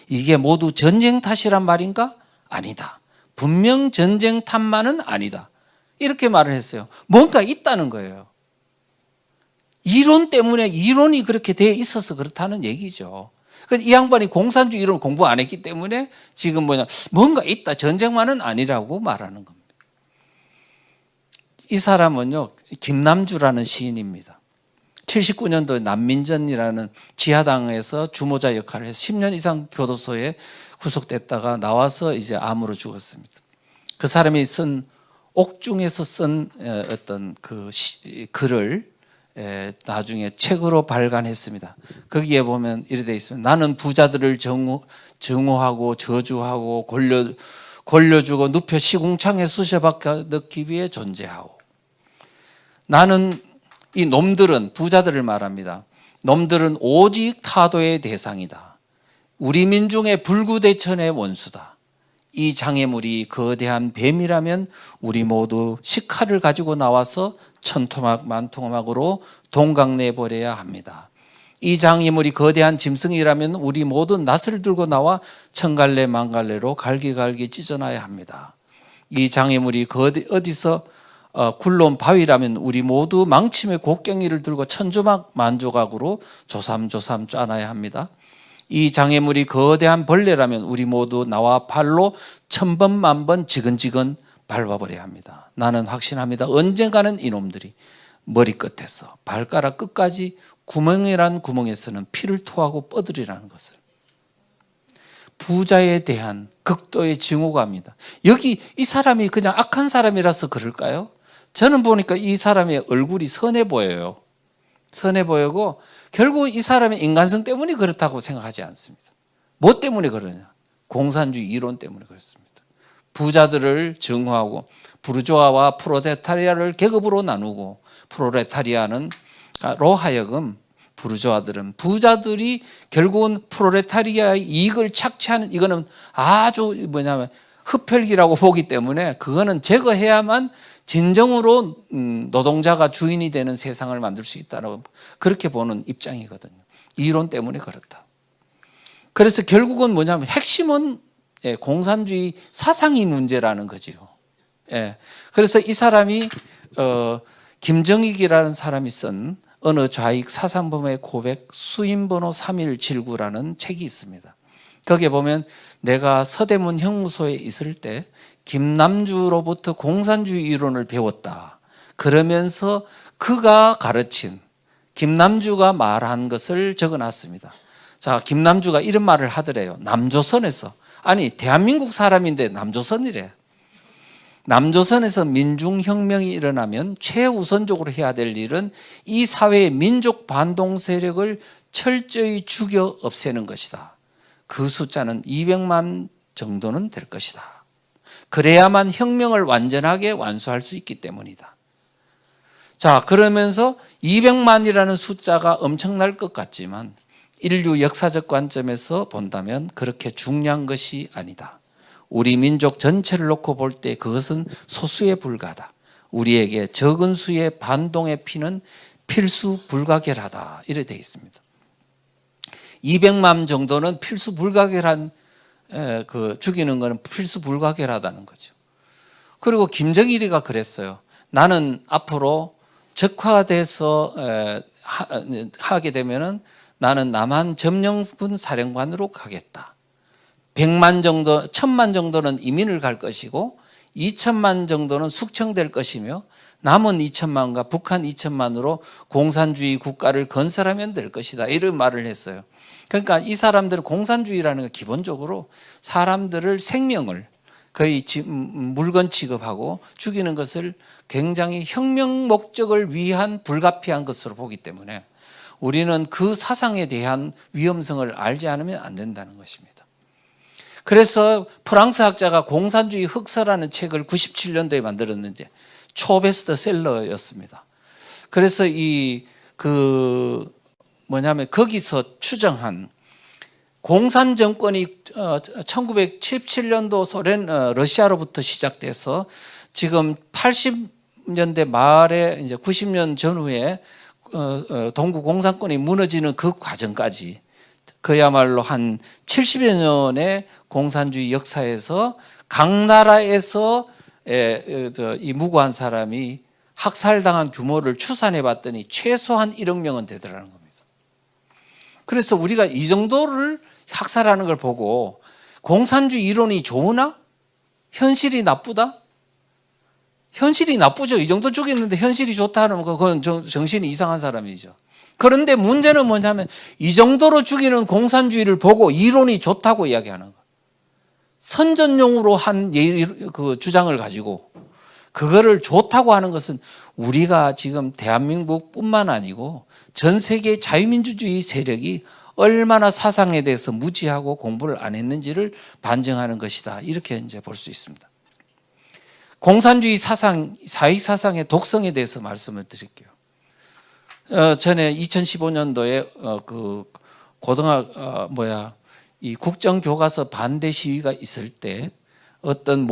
이게 모두 전쟁 탓이란 말인가? 아니다. 분명 전쟁 탓만은 아니다. 이렇게 말을 했어요. 뭔가 있다는 거예요. 이론 때문에 이론이 그렇게 돼 있어서 그렇다는 얘기죠. 이 양반이 공산주의 이론 공부 안 했기 때문에 지금 뭔가 있다. 전쟁만은 아니라고 말하는 겁니다. 이 사람은요, 김남주라는 시인입니다. 79년도에 난민전이라는 지하당에서 주모자 역할을 해서 10년 이상 교도소에 구속됐다가 나와서 이제 암으로 죽었습니다. 그 사람이 쓴 옥중에서 쓴 어떤 그 글을 나중에 책으로 발간했습니다. 거기에 보면 이렇게 되어 있습니다. 나는 부자들을 증오하고 저주하고 골려주고 눕혀 시궁창에 쑤셔박혀 넣기 위해 존재하오. 나는 이 놈들은 부자들을 말합니다. 놈들은 오직 타도의 대상이다. 우리 민중의 불구대천의 원수다. 이 장애물이 거대한 뱀이라면 우리 모두 식칼을 가지고 나와서 천토막 만토막으로 동강내 버려야 합니다. 이 장애물이 거대한 짐승이라면 우리 모두 낫을 들고 나와 천갈래 만갈래로 갈기갈기 찢어놔야 합니다. 이 장애물이 어디서 굴러온 바위라면 우리 모두 망침의 곡괭이를 들고 천조막 만조각으로 조삼조삼 짜놔야 합니다. 이 장애물이 거대한 벌레라면 우리 모두 나와 발로 천번만번 지근지근 밟아버려야 합니다. 나는 확신합니다. 언젠가는 이놈들이 머리끝에서 발가락 끝까지 구멍이란 구멍에서는 피를 토하고 뻗으리라는 것을. 부자에 대한 극도의 증오감입니다. 여기 이 사람이 그냥 악한 사람이라서 그럴까요? 저는 보니까 이 사람의 얼굴이 선해 보여요. 선해 보이고 결국 이 사람의 인간성 때문에 그렇다고 생각하지 않습니다. 뭐 때문에 그러냐? 공산주의 이론 때문에 그렇습니다. 부자들을 증오하고 부르주아와 프로레타리아를 계급으로 나누고 프로레타리아는 로 하여금 부르주아들은 부자들이 결국은 프로레타리아의 이익을 착취하는 이거는 아주 흡혈귀라고 보기 때문에 그거는 제거해야만 진정으로 노동자가 주인이 되는 세상을 만들 수 있다고 그렇게 보는 입장이거든요. 이론 때문에 그렇다. 그래서 결국은 핵심은 공산주의 사상이 문제라는 거지요. 그래서 이 사람이 김정익이라는 사람이 쓴 어느 좌익 사상범의 고백 수임번호 3179라는 책이 있습니다. 거기에 보면 내가 서대문 형무소에 있을 때 김남주로부터 공산주의 이론을 배웠다. 그러면서 그가 가르친 김남주가 말한 것을 적어놨습니다. 자, 김남주가 이런 말을 하더래요. 남조선에서. 아니, 대한민국 사람인데 남조선이래. 남조선에서 민중혁명이 일어나면 최우선적으로 해야 될 일은 이 사회의 민족 반동 세력을 철저히 죽여 없애는 것이다. 그 숫자는 200만 정도는 될 것이다. 그래야만 혁명을 완전하게 완수할 수 있기 때문이다. 자, 그러면서 200만이라는 숫자가 엄청날 것 같지만 인류 역사적 관점에서 본다면 그렇게 중요한 것이 아니다. 우리 민족 전체를 놓고 볼 때 그것은 소수에 불과하다. 우리에게 적은 수의 반동의 피는 필수 불가결하다. 이렇게 되어 있습니다. 200만 정도는 필수 불가결한 죽이는 것은 필수 불가결하다는 거죠. 그리고 김정일이가 그랬어요. 나는 앞으로 적화돼서 하게 되면은 나는 남한 점령군 사령관으로 가겠다. 100만 정도, 1000만 정도는 이민을 갈 것이고 2000만 정도는 숙청될 것이며 남은 2000만과 북한 2000만으로 공산주의 국가를 건설하면 될 것이다. 이런 말을 했어요. 그러니까 이 사람들은 공산주의라는 건 기본적으로 사람들을 생명을 거의 물건 취급하고 죽이는 것을 굉장히 혁명 목적을 위한 불가피한 것으로 보기 때문에 우리는 그 사상에 대한 위험성을 알지 않으면 안 된다는 것입니다. 그래서 프랑스 학자가 공산주의 흑서라는 책을 97년도에 만들었는데 초베스트셀러였습니다. 그래서 거기서 추정한 공산 정권이 1917년도 소련 러시아로부터 시작돼서 지금 80년대 말에 이제 90년 전후에 동구 공산권이 무너지는 그 과정까지 그야말로 한 70여 년의 공산주의 역사에서 각 나라에서 이 무고한 사람이 학살당한 규모를 추산해 봤더니 최소한 1억 명은 되더라는 겁니다. 그래서 우리가 이 정도를 학살하는 걸 보고 공산주의 이론이 좋으나? 현실이 나쁘다? 현실이 나쁘죠. 이 정도 죽였는데 현실이 좋다 하면 그건 정신이 이상한 사람이죠. 그런데 문제는 뭐냐면 이 정도로 죽이는 공산주의를 보고 이론이 좋다고 이야기하는 거예요. 선전용으로 한 그 주장을 가지고 그거를 좋다고 하는 것은 우리가 지금 대한민국뿐만 아니고 전 세계 자유민주주의 세력이 얼마나 사상에 대해서 무지하고 공부를 안 했는지를 반증하는 것이다. 이렇게 이제 볼 수 있습니다. 공산주의 사상, 사익 사상의 독성에 대해서 말씀을 드릴게요. 전에 2015년도에 이 국정교과서 반대 시위가 있을 때 어떤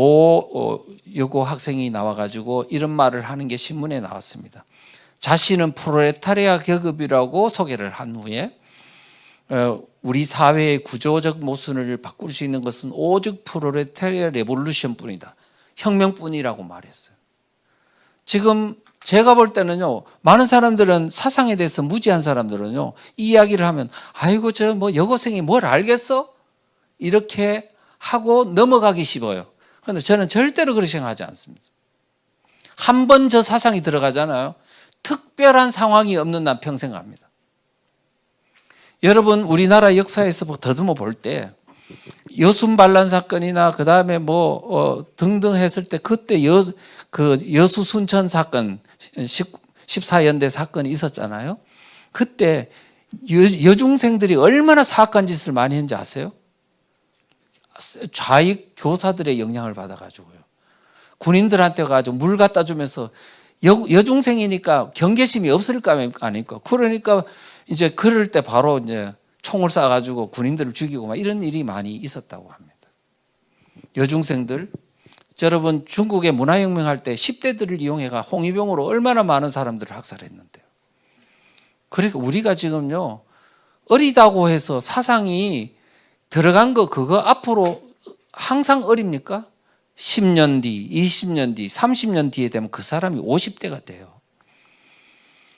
여고 학생이 나와가지고 이런 말을 하는 게 신문에 나왔습니다. 자신은 프롤레타리아 계급이라고 소개를 한 후에 우리 사회의 구조적 모순을 바꿀 수 있는 것은 오직 프롤레타리아 레볼루션뿐이다. 혁명뿐이라고 말했어요. 지금 제가 볼 때는요, 많은 사람들은 사상에 대해서 무지한 사람들은요, 이 이야기를 하면 아이고 저 뭐 여고생이 뭘 알겠어? 이렇게 하고 넘어가기 쉽어요. 그런데 저는 절대로 그렇게 생각하지 않습니다. 한 번 저 사상이 들어가잖아요. 특별한 상황이 없는 난 평생 갑니다. 여러분 우리나라 역사에서 더듬어 볼 때 여순 반란 사건이나 그 다음에 등등 했을 때 그때 여수 순천 사건 14연대 사건이 있었잖아요. 그때 여중생들이 얼마나 사악한 짓을 많이 했는지 아세요? 좌익 교사들의 영향을 받아가지고요. 군인들한테 가지고 물 갖다 주면서 여중생이니까 경계심이 없을 거 아닙니까? 그러니까 이제 그럴 때 바로 이제 총을 쏴가지고 군인들을 죽이고 막 이런 일이 많이 있었다고 합니다. 여중생들, 여러분 중국의 문화혁명 할 때 10대들을 이용해가 홍위병으로 얼마나 많은 사람들을 학살했는데요. 그러니까 우리가 지금요 어리다고 해서 사상이 들어간 거 그거 앞으로 항상 어립니까? 10년 뒤, 20년 뒤, 30년 뒤에 되면 그 사람이 50대가 돼요.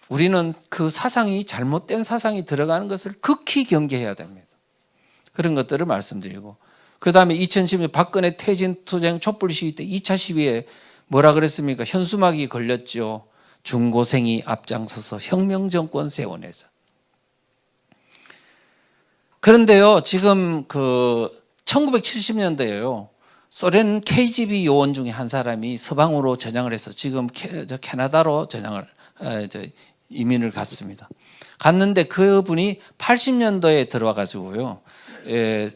우리는 그 사상이 잘못된 사상이 들어가는 것을 극히 경계해야 됩니다. 그런 것들을 말씀드리고 그 다음에 2010년 박근혜 퇴진 투쟁 촛불 시위 때 2차 시위에 뭐라 그랬습니까? 현수막이 걸렸죠. 중고생이 앞장서서 혁명정권 세워내자. 그런데요 지금 1970년대에요. 소련 KGB 요원 중에 한 사람이 서방으로 전향을 해서 지금 캐나다로 이민을 갔습니다. 갔는데 그분이 80년도에 들어와가지고요.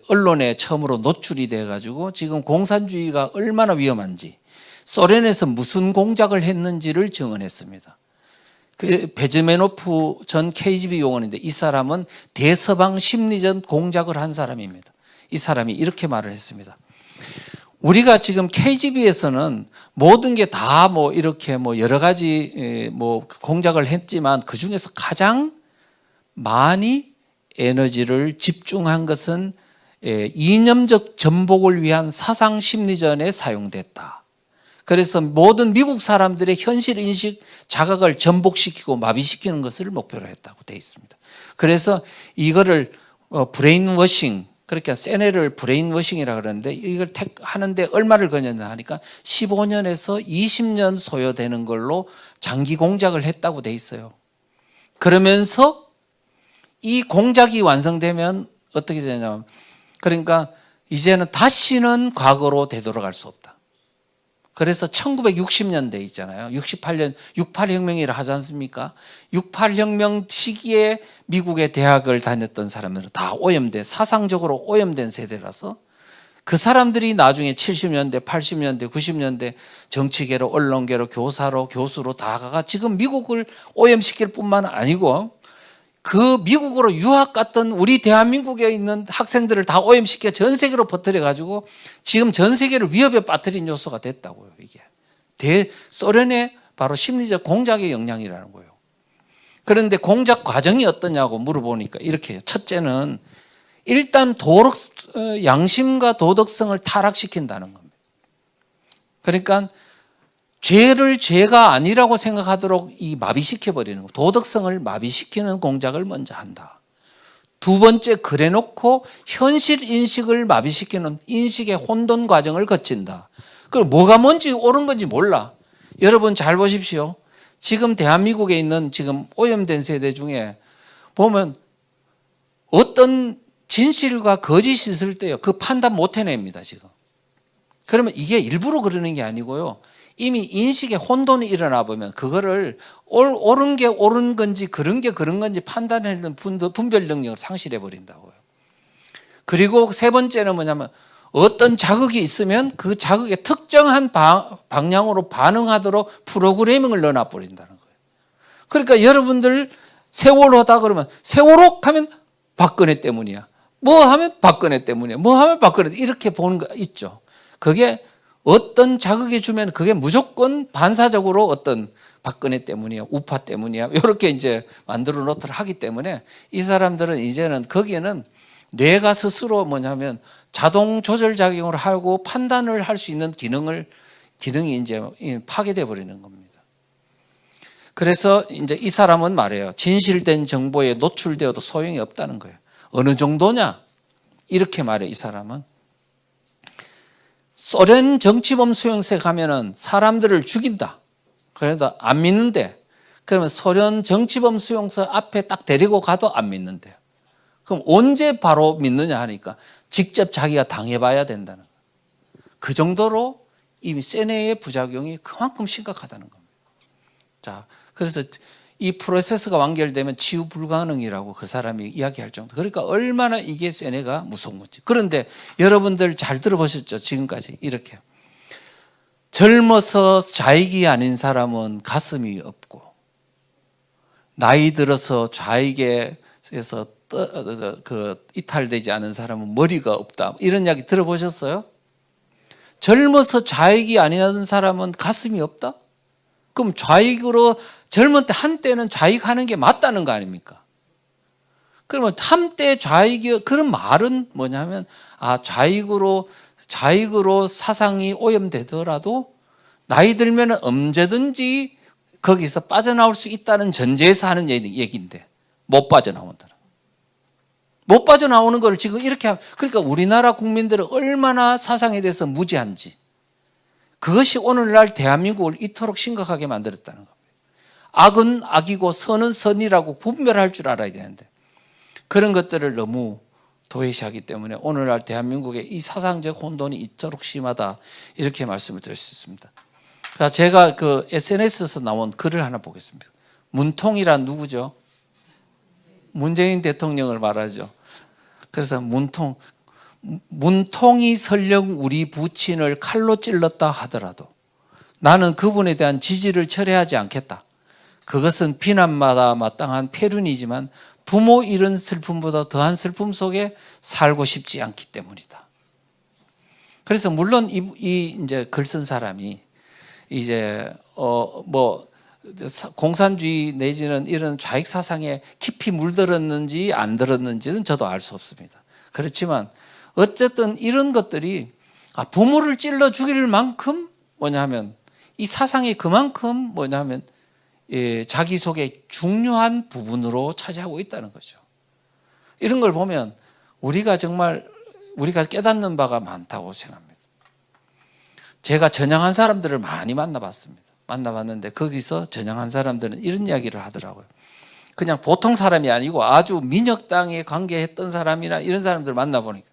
언론에 처음으로 노출이 돼가지고 지금 공산주의가 얼마나 위험한지 소련에서 무슨 공작을 했는지를 증언했습니다. 베즈메노프 전 KGB 요원인데 이 사람은 대서방 심리전 공작을 한 사람입니다. 이 사람이 이렇게 말을 했습니다. 우리가 지금 KGB에서는 모든 게 다 이렇게 여러 가지 공작을 했지만 그 중에서 가장 많이 에너지를 집중한 것은 이념적 전복을 위한 사상 심리전에 사용됐다. 그래서 모든 미국 사람들의 현실 인식 자각을 전복시키고 마비시키는 것을 목표로 했다고 되어 있습니다. 그래서 이거를 브레인워싱, 그러니까 세뇌를 브레인워싱이라고 그러는데 이걸 하는데 얼마를 걸렸나 하니까 15년에서 20년 소요되는 걸로 장기 공작을 했다고 돼 있어요. 그러면서 이 공작이 완성되면 어떻게 되냐면 그러니까 이제는 다시는 과거로 되돌아갈 수 없다. 그래서 1960년대 있잖아요. 68혁명이라 하지 않습니까? 68혁명 시기에 미국의 대학을 다녔던 사람들은 다 사상적으로 오염된 세대라서 그 사람들이 나중에 70년대, 80년대, 90년대 정치계로, 언론계로, 교사로, 교수로 다 가가 지금 미국을 오염시킬 뿐만 아니고 그 미국으로 유학 갔던 우리 대한민국에 있는 학생들을 다 오염시켜 전 세계로 퍼뜨려가지고 지금 전 세계를 위협에 빠뜨린 요소가 됐다고요. 이게 대소련의 바로 심리적 공작의 영향이라는 거예요. 그런데 공작 과정이 어떠냐고 물어보니까 이렇게 해요. 첫째는 일단 양심과 도덕성을 타락시킨다는 겁니다. 그러니까 죄를 죄가 아니라고 생각하도록 마비시켜버리는 거, 도덕성을 마비시키는 공작을 먼저 한다. 두 번째, 그래놓고 현실 인식을 마비시키는 인식의 혼돈 과정을 거친다. 그리고 뭐가 뭔지 옳은 건지 몰라. 여러분 잘 보십시오. 지금 대한민국에 있는 지금 오염된 세대 중에 보면 어떤 진실과 거짓이 있을 때요, 그 판단 못 해냅니다, 지금. 그러면 이게 일부러 그러는 게 아니고요. 이미 인식에 혼돈이 일어나 보면 그거를 옳은 게 옳은 건지 그런 게 그런 건지 판단하는 분별 능력을 상실해 버린다고요. 그리고 세 번째는 뭐냐면 어떤 자극이 있으면 그 자극에 특정한 방향으로 반응하도록 프로그래밍을 넣어놔 버린다는 거예요. 그러니까 여러분들 세월호다 그러면 세월호 하면 박근혜 때문이야. 뭐 하면 박근혜 때문이야. 뭐 하면 박근혜 이렇게 보는 거 있죠. 그게 어떤 자극이 주면 그게 무조건 반사적으로 어떤 박근혜 때문이야, 우파 때문이야, 이렇게 이제 만들어 놓도록 하기 때문에 이 사람들은 이제는 거기에는 뇌가 스스로 뭐냐면 자동 조절 작용을 하고 판단을 할 수 있는 기능이 이제 파괴돼 버리는 겁니다. 그래서 이제 이 사람은 말해요. 진실된 정보에 노출되어도 소용이 없다는 거예요. 어느 정도냐? 이렇게 말해, 이 사람은. 소련 정치범 수용소에 가면은 사람들을 죽인다. 그래도 안 믿는데, 그러면 소련 정치범 수용소 앞에 딱 데리고 가도 안 믿는데요. 그럼 언제 바로 믿느냐 하니까 직접 자기가 당해봐야 된다는 거예요. 그 정도로 이미 세뇌의 부작용이 그만큼 심각하다는 겁니다. 자, 그래서 이 프로세스가 완결되면 치유 불가능이라고 그 사람이 이야기할 정도. 그러니까 얼마나 이게 세뇌가 무서운 건지. 그런데 여러분들 잘 들어보셨죠? 지금까지 이렇게. 젊어서 좌익이 아닌 사람은 가슴이 없고, 나이 들어서 좌익에서 이탈되지 않은 사람은 머리가 없다. 이런 이야기 들어보셨어요? 젊어서 좌익이 아닌 사람은 가슴이 없다? 그럼 좌익으로 젊은 때 한때는 좌익하는 게 맞다는 거 아닙니까? 그러면 한때 좌익이 그런 말은 뭐냐면 좌익으로 사상이 오염되더라도 나이 들면 언제든지 거기서 빠져나올 수 있다는 전제에서 하는 얘기인데 못 빠져나온다는. 못 빠져나오는 걸 지금 이렇게 하면, 그러니까 우리나라 국민들은 얼마나 사상에 대해서 무지한지, 그것이 오늘날 대한민국을 이토록 심각하게 만들었다는 겁니다. 악은 악이고 선은 선이라고 분별할 줄 알아야 되는데 그런 것들을 너무 도외시하기 때문에 오늘날 대한민국의 이 사상적 혼돈이 이토록 심하다, 이렇게 말씀을 드릴 수 있습니다. 자, 제가 그 SNS에서 나온 글을 하나 보겠습니다. 문통이란 누구죠? 문재인 대통령을 말하죠. 그래서 문통이 설령 우리 부친을 칼로 찔렀다 하더라도 나는 그분에 대한 지지를 철회하지 않겠다. 그것은 비난마다 마땅한 폐륜이지만 부모 잃은 슬픔보다 더한 슬픔 속에 살고 싶지 않기 때문이다. 그래서 물론 이 이제 글 쓴 사람이 이제 공산주의 내지는 이런 좌익 사상에 깊이 물들었는지 안 들었는지는 저도 알 수 없습니다. 그렇지만 어쨌든 이런 것들이 부모를 찔러 죽일 만큼 뭐냐면 이 사상이 그만큼 뭐냐면 자기 속에 중요한 부분으로 차지하고 있다는 거죠. 이런 걸 보면 우리가 깨닫는 바가 많다고 생각합니다. 제가 전향한 사람들을 많이 만나봤는데 거기서 전향한 사람들은 이런 이야기를 하더라고요. 그냥 보통 사람이 아니고 아주 민혁당에 관계했던 사람이나 이런 사람들을 만나보니까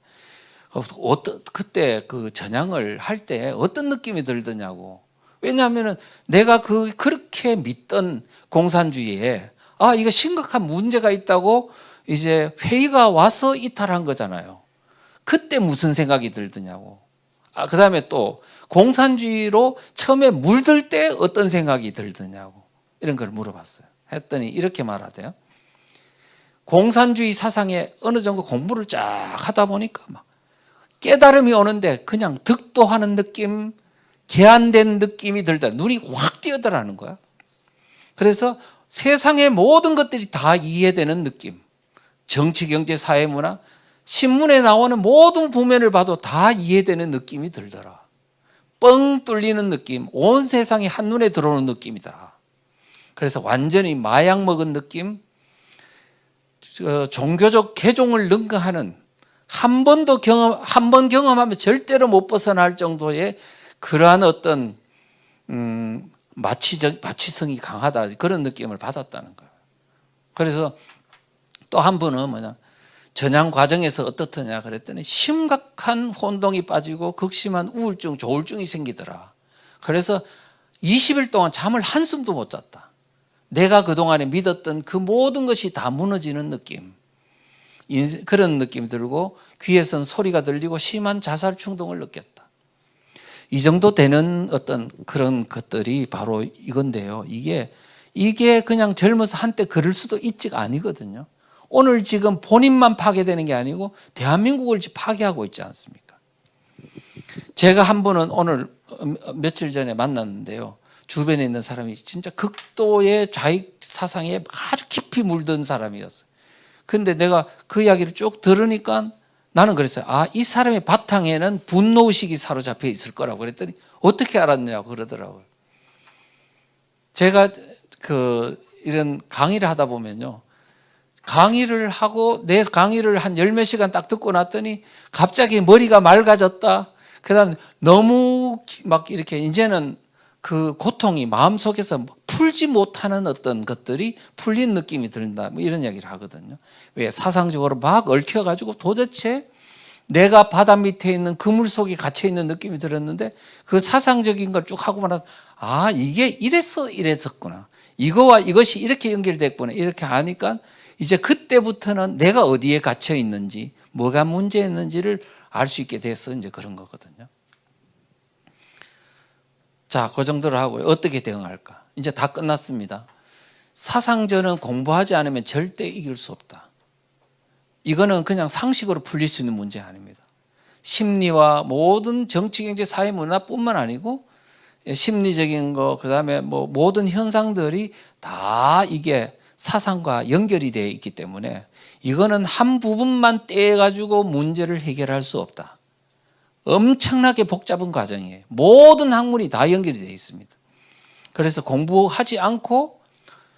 그때 그 전향을 할 때 어떤 느낌이 들더냐고. 왜냐하면 내가 그렇게 믿던 공산주의에 이거 심각한 문제가 있다고 이제 회의가 와서 이탈한 거잖아요. 그때 무슨 생각이 들더냐고. 그 다음에 또 공산주의로 처음에 물들 때 어떤 생각이 들더냐고. 이런 걸 물어봤어요. 했더니 이렇게 말하대요. 공산주의 사상에 어느 정도 공부를 쫙 하다 보니까 막 깨달음이 오는데 그냥 득도하는 느낌, 개안된 느낌이 들다. 눈이 확 띄어들라는 거야. 그래서 세상의 모든 것들이 다 이해되는 느낌. 정치, 경제, 사회, 문화, 신문에 나오는 모든 부면을 봐도 다 이해되는 느낌이 들더라. 뻥 뚫리는 느낌, 온 세상이 한눈에 들어오는 느낌이다. 그래서 완전히 마약 먹은 느낌, 종교적 개종을 능가하는 한 번 경험하면 절대로 못 벗어날 정도의 그러한 어떤 마취성이 강하다, 그런 느낌을 받았다는 거예요. 그래서 또 한 분은 뭐냐, 전향 과정에서 어떻더냐 그랬더니 심각한 혼동이 빠지고 극심한 우울증, 조울증이 생기더라. 그래서 20일 동안 잠을 한숨도 못 잤다. 내가 그동안에 믿었던 그 모든 것이 다 무너지는 느낌, 그런 느낌이 들고 귀에선 소리가 들리고 심한 자살 충동을 느꼈다. 이 정도 되는 어떤 그런 것들이 바로 이건데요. 이게 그냥 젊어서 한때 그럴 수도 있지가 아니거든요. 오늘 지금 본인만 파괴되는 게 아니고 대한민국을 파괴하고 있지 않습니까? 제가 한 분은 오늘 며칠 전에 만났는데요. 주변에 있는 사람이 진짜 극도의 좌익 사상에 아주 깊이 물든 사람이었어요. 근데 내가 그 이야기를 쭉 들으니까 나는 그랬어요. 이 사람의 바탕에는 분노의식이 사로잡혀 있을 거라고 그랬더니 어떻게 알았냐고 그러더라고요. 제가 이런 강의를 하다 보면요. 강의를 하고 내 강의를 한 열 몇 시간 딱 듣고 났더니 갑자기 머리가 맑아졌다. 그 다음에 너무 막 이렇게 이제는 그 고통이 마음속에서 풀지 못하는 어떤 것들이 풀린 느낌이 든다. 뭐 이런 이야기를 하거든요. 왜? 사상적으로 막 얽혀가지고 도대체 내가 바다 밑에 있는 그물 속에 갇혀있는 느낌이 들었는데 그 사상적인 걸 쭉 하고 말하면 이게 이랬었구나. 이거와 이것이 이렇게 연결됐구나. 이렇게 하니까 이제 그때부터는 내가 어디에 갇혀 있는지, 뭐가 문제였는지를 알 수 있게 돼서 이제 그런 거거든요. 자, 그 정도로 하고요. 어떻게 대응할까? 이제 다 끝났습니다. 사상전은 공부하지 않으면 절대 이길 수 없다. 이거는 그냥 상식으로 풀릴 수 있는 문제 아닙니다. 심리와 모든 정치, 경제, 사회, 문화뿐만 아니고 심리적인 거, 그 다음에 뭐 모든 현상들이 다 이게 사상과 연결이 되어 있기 때문에 이거는 한 부분만 떼가지고 문제를 해결할 수 없다. 엄청나게 복잡한 과정이에요. 모든 학문이 다 연결이 되어 있습니다. 그래서 공부하지 않고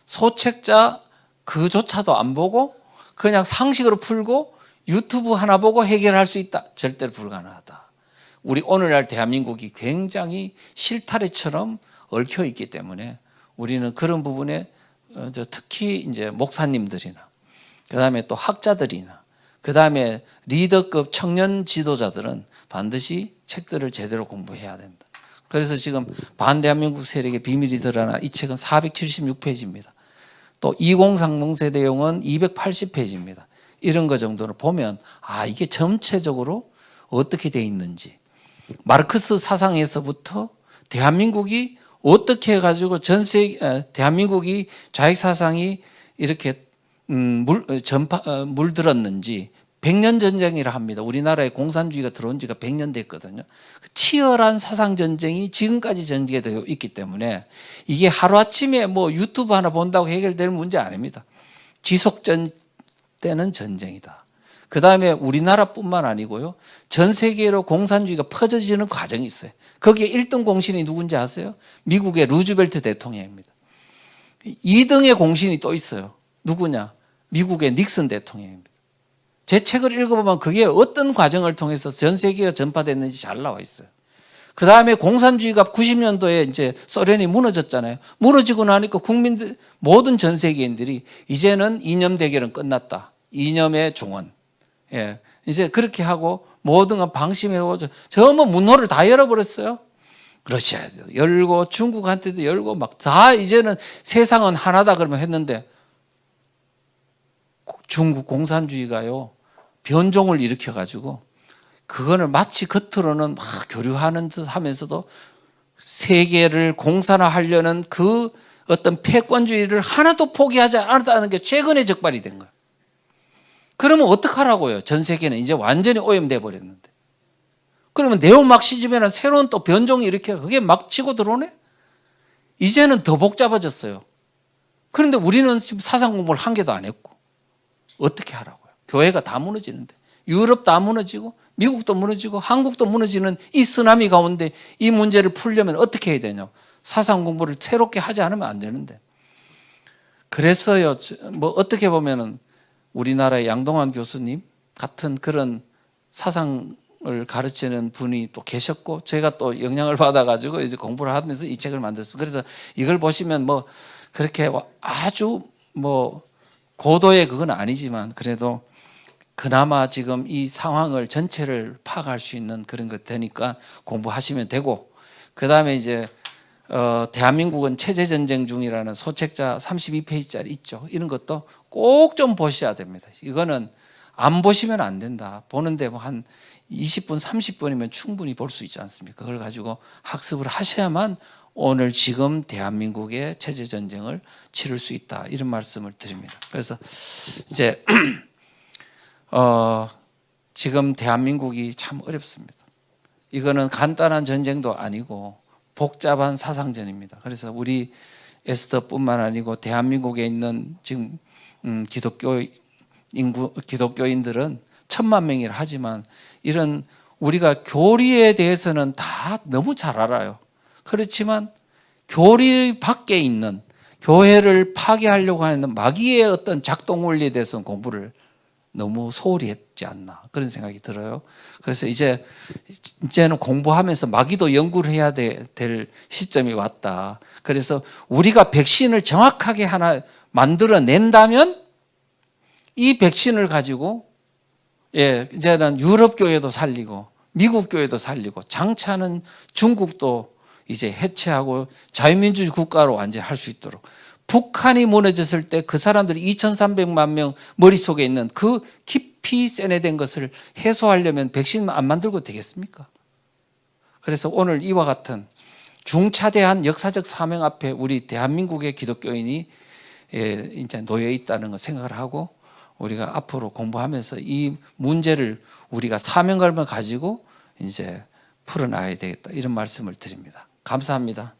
소책자 그조차도 안 보고 그냥 상식으로 풀고 유튜브 하나 보고 해결할 수 있다. 절대로 불가능하다. 우리 오늘날 대한민국이 굉장히 실타래처럼 얽혀 있기 때문에 우리는 그런 부분에 특히 이제 목사님들이나 그다음에 또 학자들이나 그다음에 리더급 청년 지도자들은 반드시 책들을 제대로 공부해야 된다. 그래서 지금 반대한민국 세력의 비밀이 드러나 이 책은 476페이지입니다. 또 2030 세대용은 280페이지입니다. 이런 거 정도를 보면 이게 전체적으로 어떻게 돼 있는지, 마르크스 사상에서부터 대한민국이 어떻게 해가지고 대한민국이 좌익 사상이 이렇게 물들었는지 100년 전쟁이라 합니다. 우리나라에 공산주의가 들어온 지가 100년 됐거든요. 치열한 사상 전쟁이 지금까지 전개되어 있기 때문에 이게 하루아침에 뭐 유튜브 하나 본다고 해결될 문제 아닙니다. 지속되는 전쟁이다. 그 다음에 우리나라뿐만 아니고요. 전 세계로 공산주의가 퍼져지는 과정이 있어요. 거기에 1등 공신이 누군지 아세요? 미국의 루즈벨트 대통령입니다. 2등의 공신이 또 있어요. 누구냐? 미국의 닉슨 대통령입니다. 제 책을 읽어보면 그게 어떤 과정을 통해서 전 세계가 전파됐는지 잘 나와 있어요. 그 다음에 공산주의가 90년도에 이제 소련이 무너졌잖아요. 무너지고 나니까 국민들, 모든 전 세계인들이 이제는 이념 대결은 끝났다. 이념의 중원. 예. 이제 그렇게 하고 모든 건 방심하고 전부 문호를 다 열어버렸어요. 러시아에도 열고 중국한테도 열고 막 다 이제는 세상은 하나다 그러면 했는데 중국 공산주의가요 변종을 일으켜가지고 그거는 마치 겉으로는 막 교류하는 듯 하면서도 세계를 공산화하려는 그 어떤 패권주의를 하나도 포기하지 않았다는 게 최근에 적발이 된 거예요. 그러면 어떡하라고요? 전 세계는 이제 완전히 오염돼 버렸는데. 그러면 네오막시즘이라는 새로운 또 변종이 이렇게 그게 막 치고 들어오네? 이제는 더 복잡해졌어요. 그런데 우리는 지금 사상 공부를 한 개도 안 했고 어떻게 하라고요? 교회가 다 무너지는데 유럽 다 무너지고 미국도 무너지고 한국도 무너지는 이 쓰나미 가운데 이 문제를 풀려면 어떻게 해야 되냐고. 사상 공부를 새롭게 하지 않으면 안 되는데. 그래서요, 뭐 어떻게 보면은 우리나라의 양동환 교수님 같은 그런 사상을 가르치는 분이 또 계셨고, 제가 또 영향을 받아가지고 이제 공부를 하면서 이 책을 만들었어요. 그래서 이걸 보시면 뭐 그렇게 아주 뭐 고도의 그건 아니지만 그래도 그나마 지금 이 상황을 전체를 파악할 수 있는 그런 것 되니까 공부하시면 되고, 그 다음에 이제 대한민국은 체제전쟁 중이라는 소책자 32페이지짜리 있죠. 이런 것도 꼭 좀 보셔야 됩니다. 이거는 안 보시면 안 된다. 보는데 뭐 한 20분, 30분이면 충분히 볼 수 있지 않습니까? 그걸 가지고 학습을 하셔야만 오늘 지금 대한민국의 체제전쟁을 치를 수 있다. 이런 말씀을 드립니다. 그래서 이제 지금 대한민국이 참 어렵습니다. 이거는 간단한 전쟁도 아니고 복잡한 사상전입니다. 그래서 우리 에스더뿐만 아니고 대한민국에 있는 지금 기독교인들은 1,000만 명이라 하지만 이런 우리가 교리에 대해서는 다 너무 잘 알아요. 그렇지만 교리 밖에 있는 교회를 파괴하려고 하는 마귀의 어떤 작동 원리에 대해서는 공부를 너무 소홀히 했지 않나 그런 생각이 들어요. 그래서 이제는 공부하면서 마귀도 연구를 해야 될 시점이 왔다. 그래서 우리가 백신을 정확하게 하나 만들어낸다면 이 백신을 가지고 이제는 유럽 교회도 살리고 미국 교회도 살리고 장차는 중국도 이제 해체하고 자유민주주의 국가로 완전히 할 수 있도록, 북한이 무너졌을 때 그 사람들이 2,300만 명 머릿속에 있는 그 깊이 세뇌된 것을 해소하려면 백신 안 만들고 되겠습니까? 그래서 오늘 이와 같은 중차대한 역사적 사명 앞에 우리 대한민국의 기독교인이 이제 놓여 있다는 걸 생각을 하고 우리가 앞으로 공부하면서 이 문제를 우리가 사명감을 가지고 이제 풀어나가야 되겠다, 이런 말씀을 드립니다. 감사합니다.